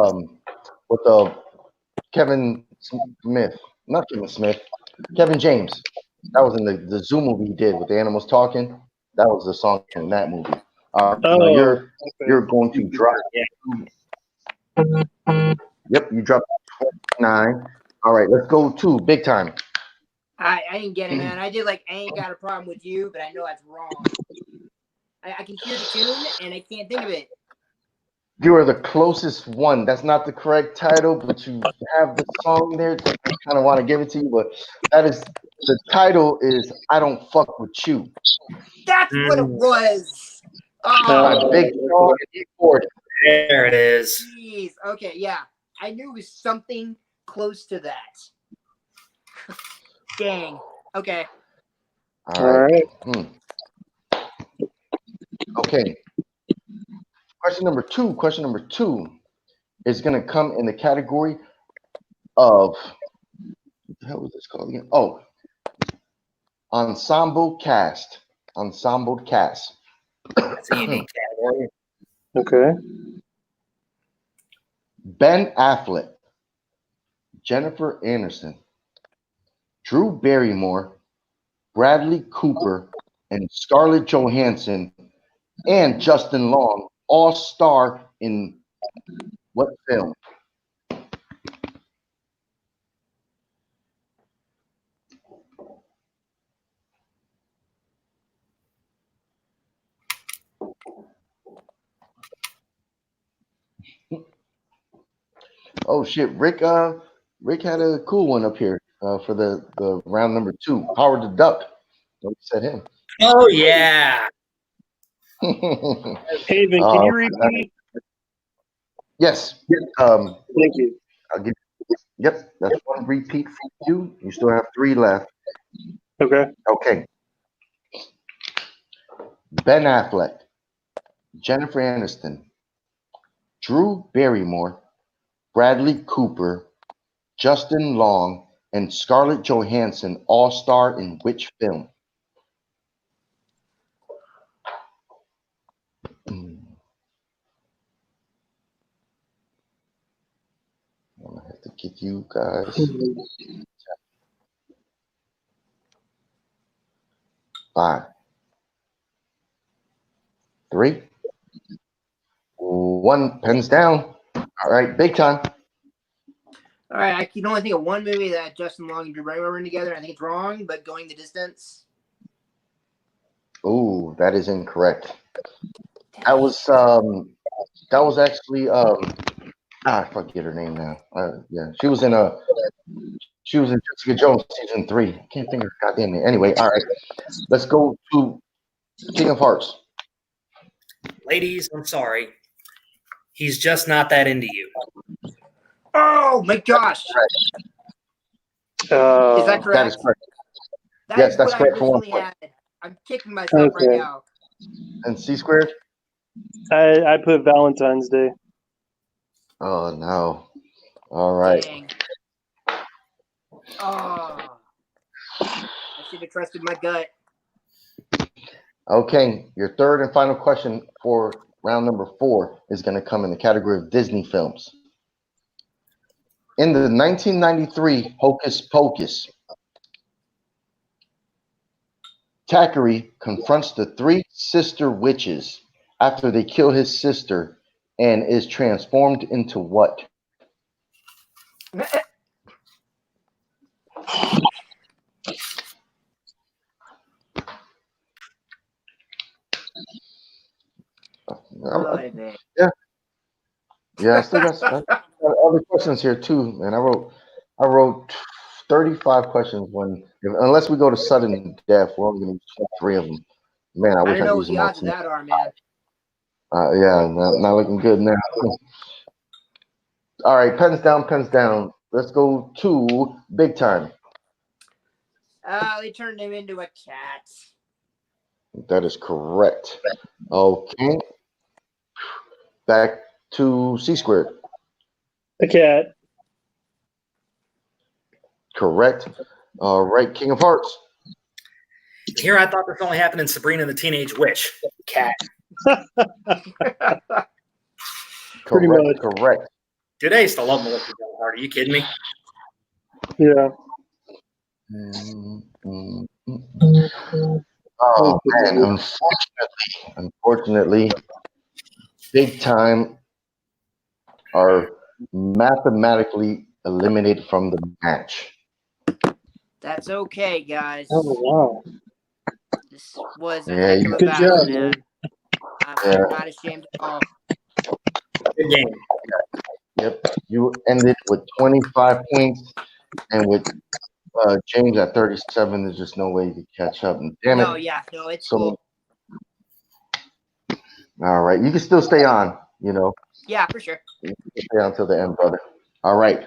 Kevin Smith, not Kevin Smith, Kevin James. That was in the Zoo movie he did with the animals talking. That was the song in that movie. Now Oh, you're going to drop. Yep, you dropped 29. All right, let's go to Big Time. I didn't get it, man. I ain't got a problem with you, but I know that's wrong. I can hear the tune and I can't think of it. You are the closest one. That's not the correct title, but you have the song there. I kind of want to give it to you, but the title is "I Don't Fuck with You." That's what it was. By Oh, Big Sean and E40. There it is. jeez. Okay, yeah. I knew it was something close to that. Dang. Okay. All right. Okay. Question number two is going to come in the category of, what the hell was this called again? Oh, ensemble cast. Ensemble cast. That's a unique category. okay. Ben Affleck, Jennifer Aniston, Drew Barrymore, Bradley Cooper, and Scarlett Johansson, and Justin Long all star in what film? Oh shit, Rick had a cool one up here for the round number 2. Howard the Duck. Don't said him. Oh yeah. Haven, can you repeat? Yes. Thank you. I'll give. Yep, that's one repeat for you. You still have 3 left. Okay. Okay. Ben Affleck, Jennifer Aniston, Drew Barrymore, Bradley Cooper, Justin Long, and Scarlett Johansson all star in which film? I'm gonna have to give you guys 5, 3, 1. Pens down. All right, Big Time. All right, I can only think of one movie that Justin Long and Drew Barrymore were in together. I think it's wrong, but Going the Distance. Ooh, that is incorrect. That was actually I forget her name now. Yeah, she was in Jessica Jones season 3. I can't think of her goddamn name. Anyway, all right, let's go to King of Hearts. Ladies, I'm sorry. He's just not that into you. Oh my gosh! Is that correct? That is correct. That Yes, is that's what correct I for 1 originally point. had. I'm kicking myself right Okay. now. And C squared? I put Valentine's Day. Oh no. All right. Dang. Oh, I should have trusted my gut. Okay, your third and final question for round number 4 is going to come in the category of Disney films. In the 1993 Hocus Pocus, Thackeray confronts the 3 sister witches after they kill his sister and is transformed into what? Oh, man. Yeah, I still got other questions here too, man. I wrote 35 questions unless we go to sudden death, we're only going to use 3 of them. Man, I I wish don't I'd know use what them the all. odds of that are, man. Yeah, not looking good now. All right, pens down, pens down. Let's go to big time. They turned him into a cat. That is correct. Okay. Back to C squared. A cat. Correct. All right, King of Hearts. Here, I thought this only happened in Sabrina the Teenage Witch. Cat. Pretty much. Correct. Dude, I used to love Melissa Joan Hart. Are you kidding me? Yeah. Oh man, unfortunately, big time are mathematically eliminated from the match. That's okay, guys. Oh wow. This was a Yeah, heck of a good battle, job, man. man. I'm not ashamed at all. Good game. Yep. You ended with 25 points, and with James at 37, there's just no way you could catch up. And damn No, it. yeah, no, it's So, cool. all right, you can still stay on. You know, Yeah, for sure. you can stay on till the end, brother. All right.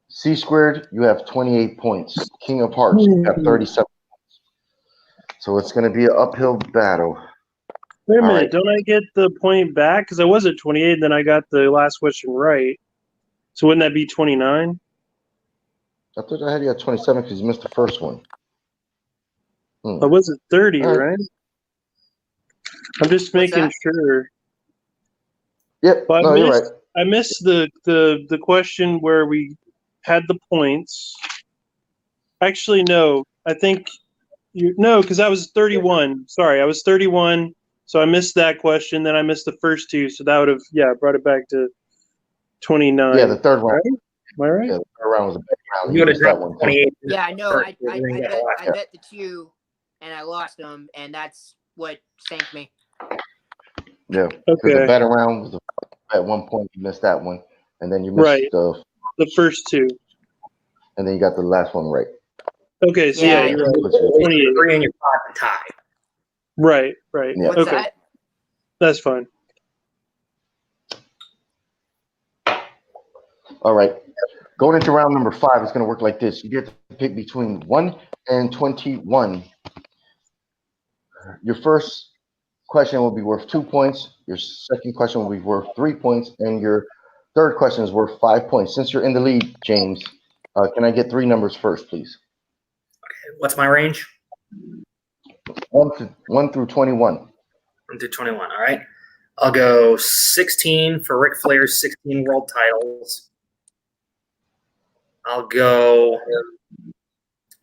C squared, you have 28 points. King of Hearts, you have 37 points. So it's going to be an uphill battle. Wait a All minute, right. don't I get the point back? Because I was at 28, and then I got the last question right. So wouldn't that be 29? I thought I had you at 27 because you missed the first one. I was at 30, All right. right? I'm just What's making that? sure. Yep. But No, you're right. I missed the question where we had the points. Actually, no. I think no, because I was 31. Sorry, I was 31. So I missed that question. Then I missed the first 2. So that would have brought it back to 29. Yeah, the third round. Right? Am I right? Yeah, the third round was a big round. You would have missed that dropped one too. 28. Yeah, no, First, I you didn't get bet left. I bet the 2, and I lost them, and that's what sank me. Yeah, because the Okay. better round was at one point you missed that one, and then you missed Right. The first 2. and then you got the last one right. Okay, so Yeah. you're right. You're 28. 3 and you're 5 and tie. Right. Yeah. What's Okay. that? That's fine. All right. Going into round number 5, it's going to work like this. You get to pick between 1 and 21. Your first question will be worth 2 points. Your second question will be worth 3 points, and your third question is worth 5 points. Since you're in the lead, James, can I get 3 numbers first, please? What's my range? 1 through 21. 1 through 21. All right. I'll go 16 for Ric Flair's 16 world titles. I'll go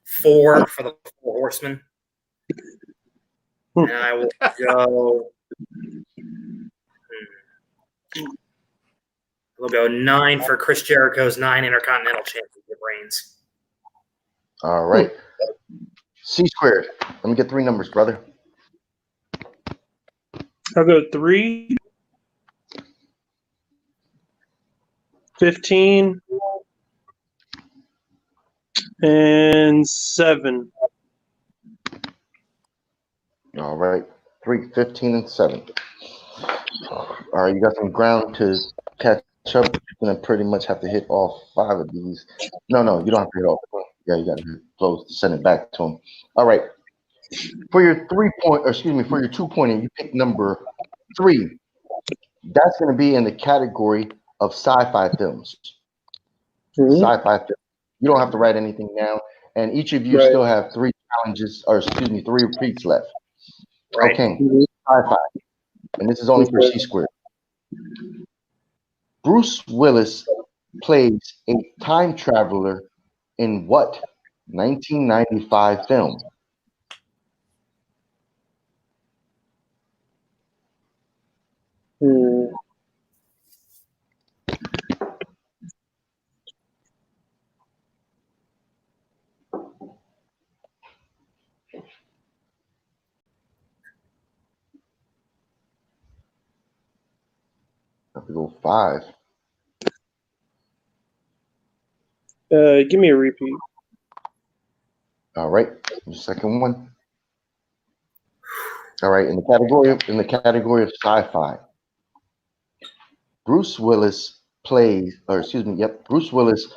4 for the 4 Horsemen. And I will go. We'll go 9 for Chris Jericho's 9 Intercontinental Championship reigns. All right. C squared. Let me get 3 numbers, brother. I'll go 3, 15, and 7. All right. 3, 15, and 7. All right. You got some ground to catch up. You're going to pretty much have to hit all 5 of these. No, you don't have to hit all 4. Yeah, you got to hit close to send it back to him. All right. For your 2-pointer, you pick number 3. That's going to be in the category of sci-fi films. Mhm. Sci-fi film. You don't have to write anything down, and each of you Right. still have 3 challenges, or 3 repeats left. Right. Okay, Mhm. sci-fi, and this is only for Okay. C squared. Bruce Willis plays a time traveler in what 1995 film? Hmm. I have to go 5. Give me a repeat. All right, the second one. All right, in the category of sci-fi, Bruce Willis Bruce Willis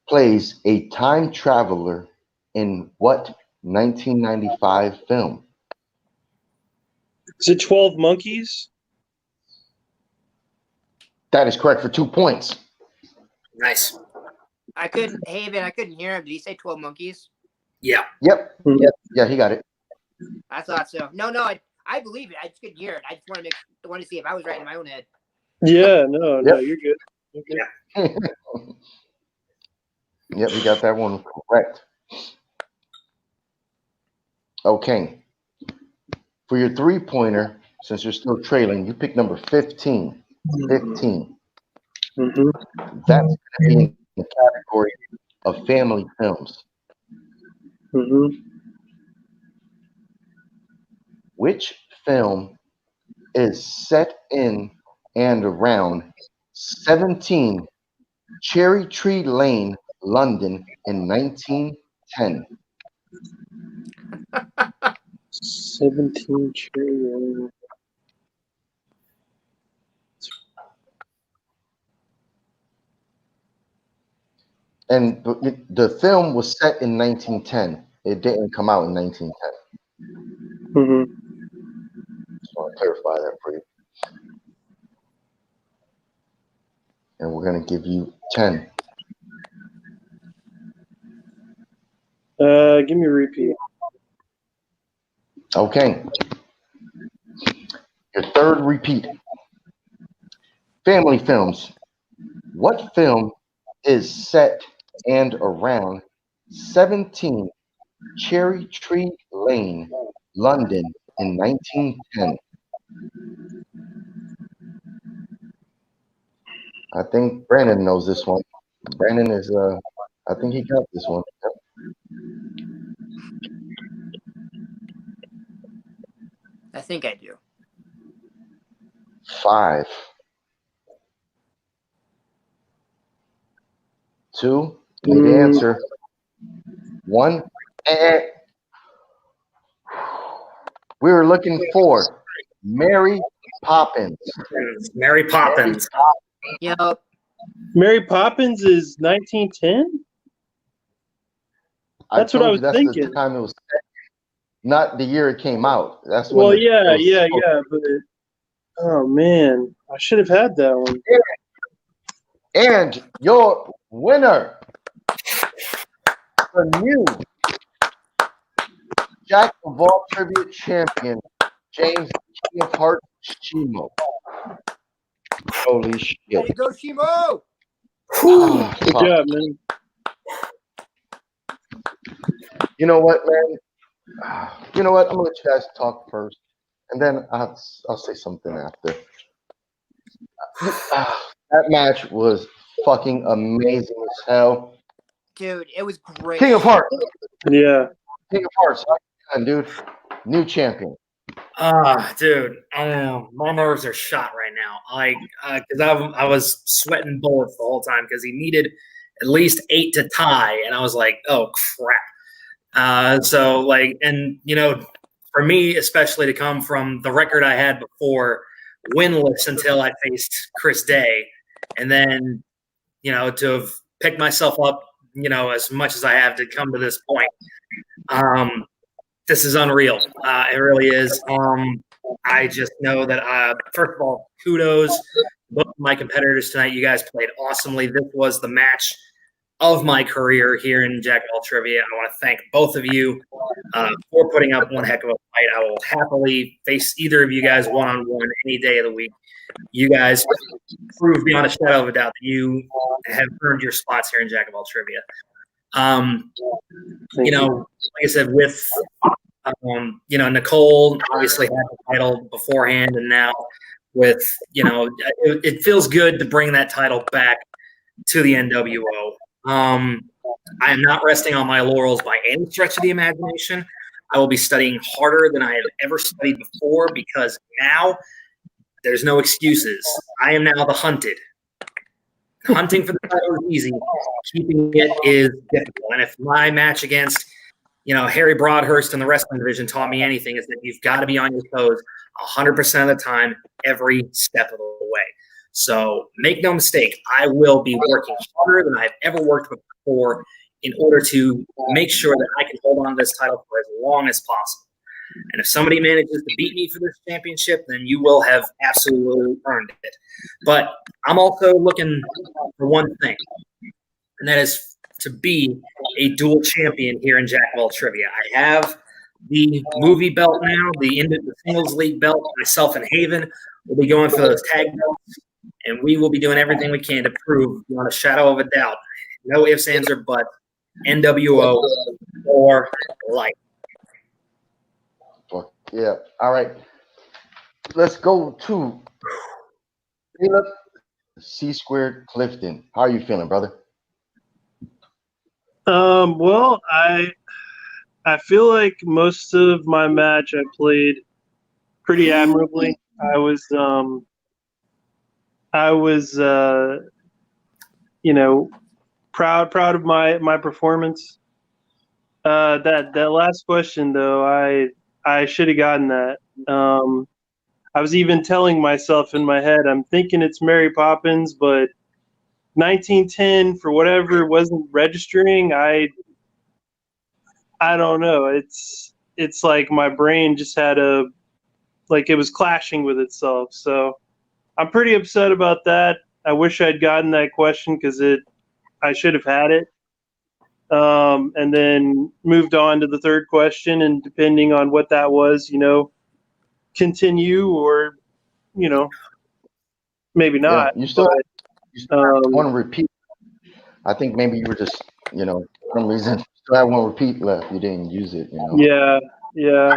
plays a time traveler in what 1995 film? Is it 12 Monkeys? That is correct for 2 points. Nice. I couldn't hear him. Did he say 12 Monkeys? Yeah. Yep. Mhm. Yeah, he got it. I thought so. No, I believe it. I just couldn't hear it. I just want to see if I was right in my own head. Yeah, no, Yep. you're good. You're good. Yep, we got that one correct. Okay. For your 3-pointer, since you're still trailing, you pick number 15. 15. Mhm. That's going to be in the category of family films. Mhm. Which film is set in and around 17 Cherry Tree Lane, London in 1910? 17 trillion. And the film was set in 1910. It didn't come out in 1910. Mhm. Just want to clarify that for you. And we're going to give you 10. Give me a repeat. Okay. Your third repeat. Family films. What film is set and around 17 Cherry Tree Lane, London in 1910? I think Brandon knows this one. Brandon is, I think he got this one. Yep. I think I do. 5, 2, need to answer. 1, and we were looking for Mary Poppins. Mary Poppins. Yep. Mary Poppins is 1910? That's what I told was you that's thinking. the time it was set, not the year it came out. That's when Well, it yeah, was but oh man, I should have had that one. And your winner, the new Jack of all trivia champion, James King of Hearts Shimo. Holy Way shit. to go, Shimo! Oh, Good fuck. job, man. You know what, man? You know what? I'm gonna let you guys talk first, and then I'll say something after. That match was fucking amazing as hell. Dude, it was great. King of Hearts, Yeah. King of Hearts, how you doing, dude? New champion. Dude, my nerves are shot right now. Because I was sweating bullets the whole time because he needed at least 8 to tie, and I was like, oh crap. For me especially to come from the record I had before, winless until I faced Chris Day, and then to have picked myself up, as much as I have to come to this point. this is unreal. It really is. I just know that, first of all, kudos to both of my competitors tonight. You guys played awesomely. This was the match of my career here in Jack of All Trivia. I want to thank both of you for putting up one heck of a fight. I will happily face either of you guys one-on-one any day of the week. You guys proved beyond a shadow of a doubt that you have earned your spots here in Jack of All Trivia. Like I said, with Nicole obviously had the title beforehand, and now with it feels good to bring that title back to the NWO. I am not resting on my laurels by any stretch of the imagination. I will be studying harder than I have ever studied before, because now there's no excuses. I am now the hunted. Hunting for the title is easy. Keeping it is difficult. And if my match against, Harry Broadhurst in the wrestling division taught me anything, is that you've got to be on your toes 100% of the time, every step of the way. So make no mistake, I will be working harder than I've ever worked with before in order to make sure that I can hold on to this title for as long as possible. And if somebody manages to beat me for this championship, then you will have absolutely earned it. But I'm also looking for one thing, and that is to be a dual champion here in Jack of All Trivia. I have the movie belt now, the singles league belt. Myself and Haven will be going for those tag belts, and we will be doing everything we can to prove, beyond a shadow of a doubt, no ifs, ands, or buts, NWO or life. Yeah. All right. Let's go to Caleb C Squared Clifton. How are you feeling, brother? Well, I feel like most of my match I played pretty admirably. I was proud of my performance. That last question though, I should have gotten that. I was even telling myself in my head, I'm thinking it's Mary Poppins, but 1910 for whatever wasn't registering. I don't know. It's like my brain just had it was clashing with itself. So I'm pretty upset about that. I wish I'd gotten that question, because I should have had it. And then moved on to the third question, and depending on what that was, continue or, maybe not. Yeah, you still want to repeat. I think maybe you were just, for some reason, still had one repeat left. You didn't use it, Yeah.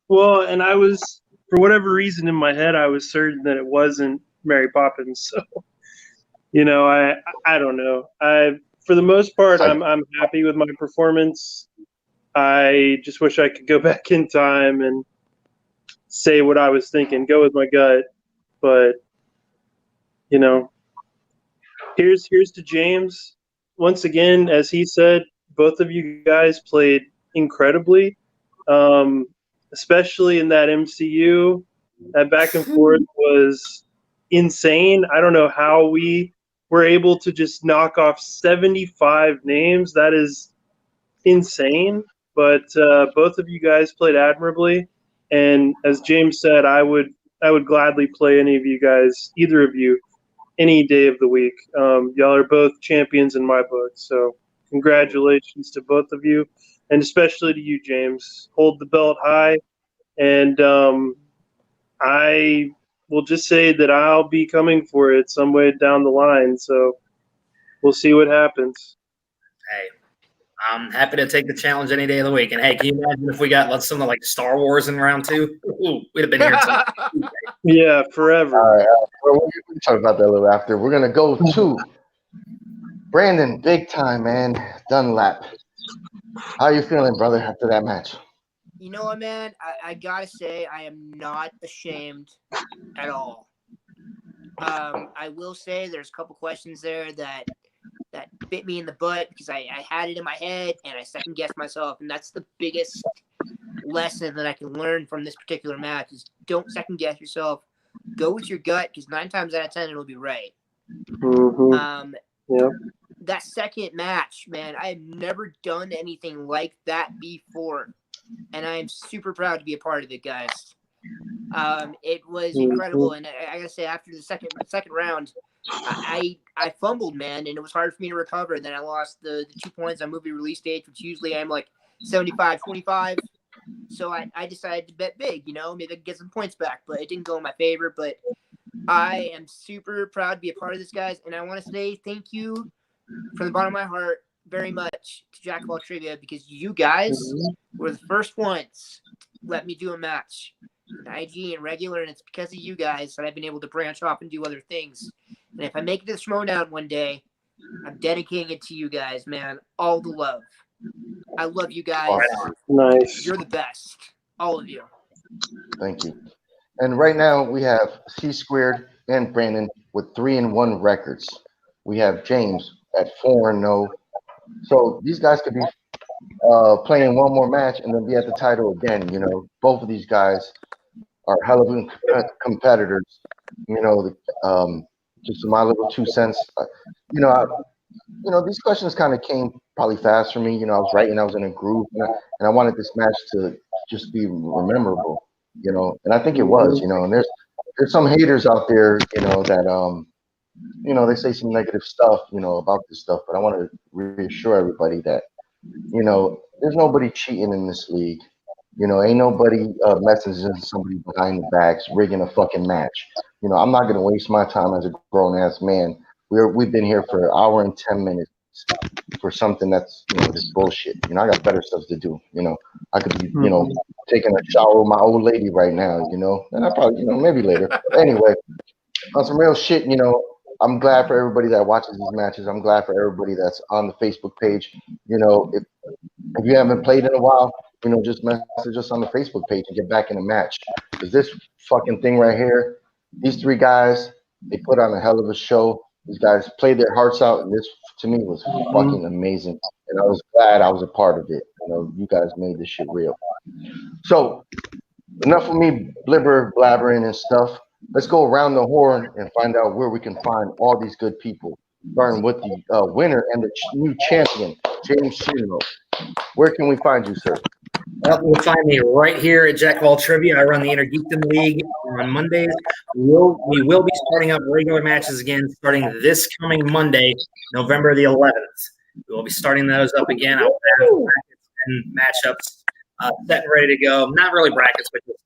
Well, and I was, for whatever reason in my head, I was certain that it wasn't Mary Poppins. So, I don't know. For the most part, I'm happy with my performance. I just wish I could go back in time and say what I was thinking, go with my gut. But, here's to James. Once again, as he said, both of you guys played incredibly, especially in that MCU. That back and forth was insane. I don't know how we were able to just knock off 75 names. That is insane. But both of you guys played admirably. And as James said, I would gladly play any of you guys, either of you, any day of the week. Y'all are both champions in my book. So congratulations to both of you, and especially to you, James. Hold the belt high. And I will just say that I'll be coming for it some way down the line. So we'll see what happens. Hey, I'm happy to take the challenge any day of the week. And hey, can you imagine if we got something like Star Wars in round 2? Ooh, we'd have been here until Yeah, forever. All right. Well, we'll talk about that a little after. We're going to go to Brandon, big time, man. Dunlap. How are you feeling, brother, after that match? You know what, man? I gotta say, I am not ashamed at all. I will say there's a couple questions there that bit me in the butt, because I had it in my head and I second guessed myself, and that's the biggest lesson that I can learn from this particular match is don't second guess yourself. Go with your gut, because 9 times out of 10 it'll be right. Mm-hmm. Yeah. That second match, man, I have never done anything like that before. and I am super proud to be a part of it, guys. It was incredible, and I gotta say, after the second round, I fumbled, man, and it was hard for me to recover. Then I lost the 2 points on movie release dates, which usually I'm like 75-25. So I decided to bet big, maybe I could get some points back, but it didn't go in my favor. But I am super proud to be a part of this, guys, and I want to say thank you from the bottom of my heart very much to Jack of All Trivia, because you guys were the first ones to let me do a match in IG and regular, and it's because of you guys that I've been able to branch off and do other things. And if I make it to the Schmoedown one day, I'm dedicating it to you guys, man. All the love. I love you guys. Nice. You're the best. All of you. Thank you. And right now we have C Squared and Brandon with 3-1 records. We have James at 4-0. So these guys could be playing one more match and then be at the title again. Both of these guys are hell of competitors. Just my little 2 cents. These questions kind of came probably fast for me. I was writing, I was in a groove, and I wanted this match to just be memorable. And I think it was. And there's some haters out there, that they say some negative stuff, about this stuff. But I want to reassure everybody that, there's nobody cheating in this league. Ain't nobody messaging somebody behind the backs, rigging a fucking match. I'm not gonna waste my time as a grown ass man. We've been here for 1 hour and 10 minutes for something that's just bullshit. I got better stuff to do. I could be taking a shower with my old lady right now. And I probably maybe later. But anyway, on some real shit. I'm glad for everybody that watches these matches. I'm glad for everybody that's on the Facebook page. If you haven't played in a while, just message us on the Facebook page and get back in the match. Because this fucking thing right here, these 3 guys, they put on a hell of a show. These guys played their hearts out, and this, to me, was fucking amazing. And I was glad I was a part of it. You guys made this shit real. So, enough of me blabbering and stuff. Let's go around the horn and find out where we can find all these good people. Starting with the winner and the new champion, James Chino. Where can we find you, sir? Well, you'll find me right here at Jack of All Trivia. I run the Intergeekdom League on Mondays. We will be starting up regular matches again starting this coming Monday, November the 11th. We will be starting those up again. I'll have brackets and matchups set and ready to go. Not really brackets, but just,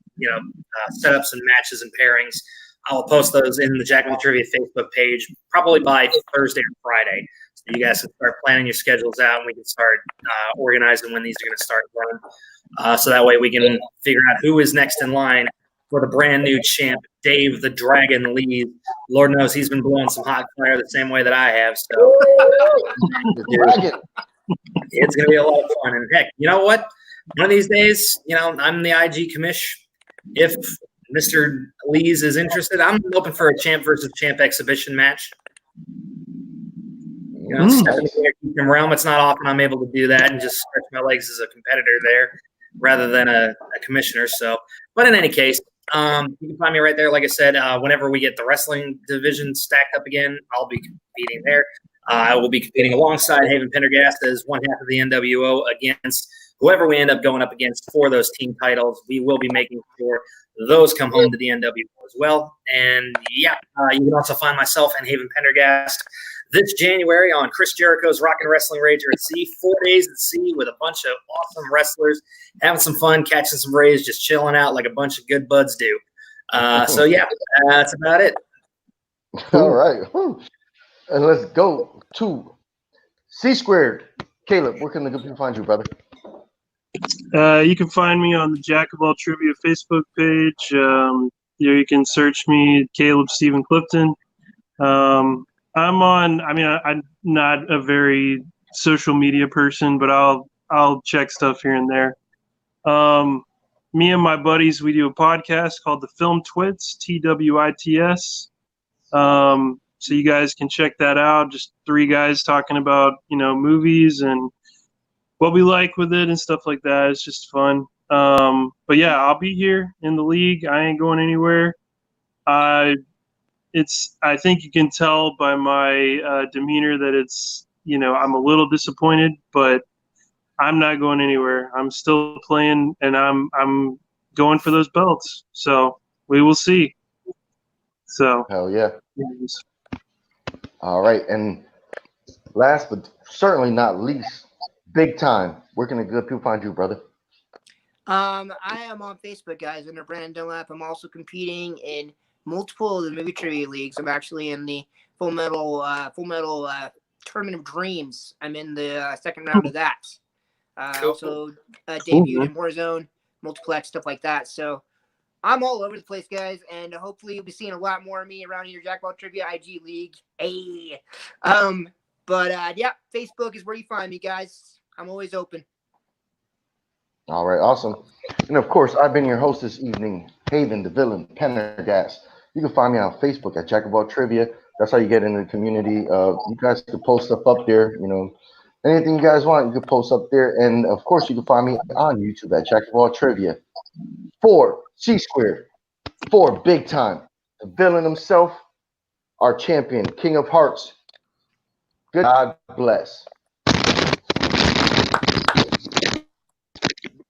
setups and matches and pairings. I'll post those in the Jack of All Trivia Facebook page probably by Thursday or Friday. So you guys can start planning your schedules out, and we can start organizing when these are going to start running. So that way we can figure out who is next in line for the brand new champ, Dave the Dragon Lee. Lord knows he's been blowing some hot fire the same way that I have. So it's going to be a lot of fun. And heck, you know what? One of these days, I'm the IG commish. If Mr. Lees is interested, I'm open for a champ versus champ exhibition match. Step into the Intergeekdom realm. It's not often I'm able to do that and just stretch my legs as a competitor there rather than a commissioner. So, but in any case, you can find me right there. Like I said, whenever we get the wrestling division stacked up again, I'll be competing there. I will be competing alongside Haven Pendergast as one half of the NWO against whoever we end up going up against for those team titles. We will be making sure those come home to the NWO as well. And you can also find myself and Haven Pendergast this January on Chris Jericho's Rockin' Wrestling Rager at Sea. 4 days at sea with a bunch of awesome wrestlers, having some fun, catching some rays, just chilling out like a bunch of good buds do. So that's about it. All right. And let's go to C Squared. Caleb, where can the good people find you, brother? You can find me on the Jack of All Trivia Facebook page. You can search me, Caleb Stephen Clifton. I'm not a very social media person, but I'll check stuff here and there. Me and my buddies, we do a podcast called The Film Twits, TWITS. So you guys can check that out. Just 3 guys talking about, movies and what we like with it and stuff like that. It's just fun. But yeah, I'll be here in the league. I ain't going anywhere. I think you can tell by my demeanor that it's, I'm a little disappointed, but I'm not going anywhere. I'm still playing, and I'm going for those belts. So we will see. So Hell yeah. All right. And last but certainly not least, big time. Where can the good people find you, brother? I am on Facebook, guys, under Brandon Dunlap. I'm also competing in multiple of the movie trivia leagues. I'm actually in the Full Metal Tournament of Dreams. I'm in the second round of that. Cool. Also debuted in Warzone, Multiplex, stuff like that. So I'm all over the place, guys, and hopefully you'll be seeing a lot more of me around your Jackball Trivia IG League. Hey, yeah, Facebook is where you find me, guys. I'm always open. All right, awesome. And of course, I've been your host this evening, Haven, the villain, Pendergast. You can find me on Facebook at Jackaball Trivia. That's how you get into the community. You guys can post stuff up there. You know, anything you guys want, you can post up there. And of course, you can find me on YouTube at Jackaball Trivia. 4 C Squared, 4 Big Time, the villain himself, our champion, King of Hearts. Good God bless.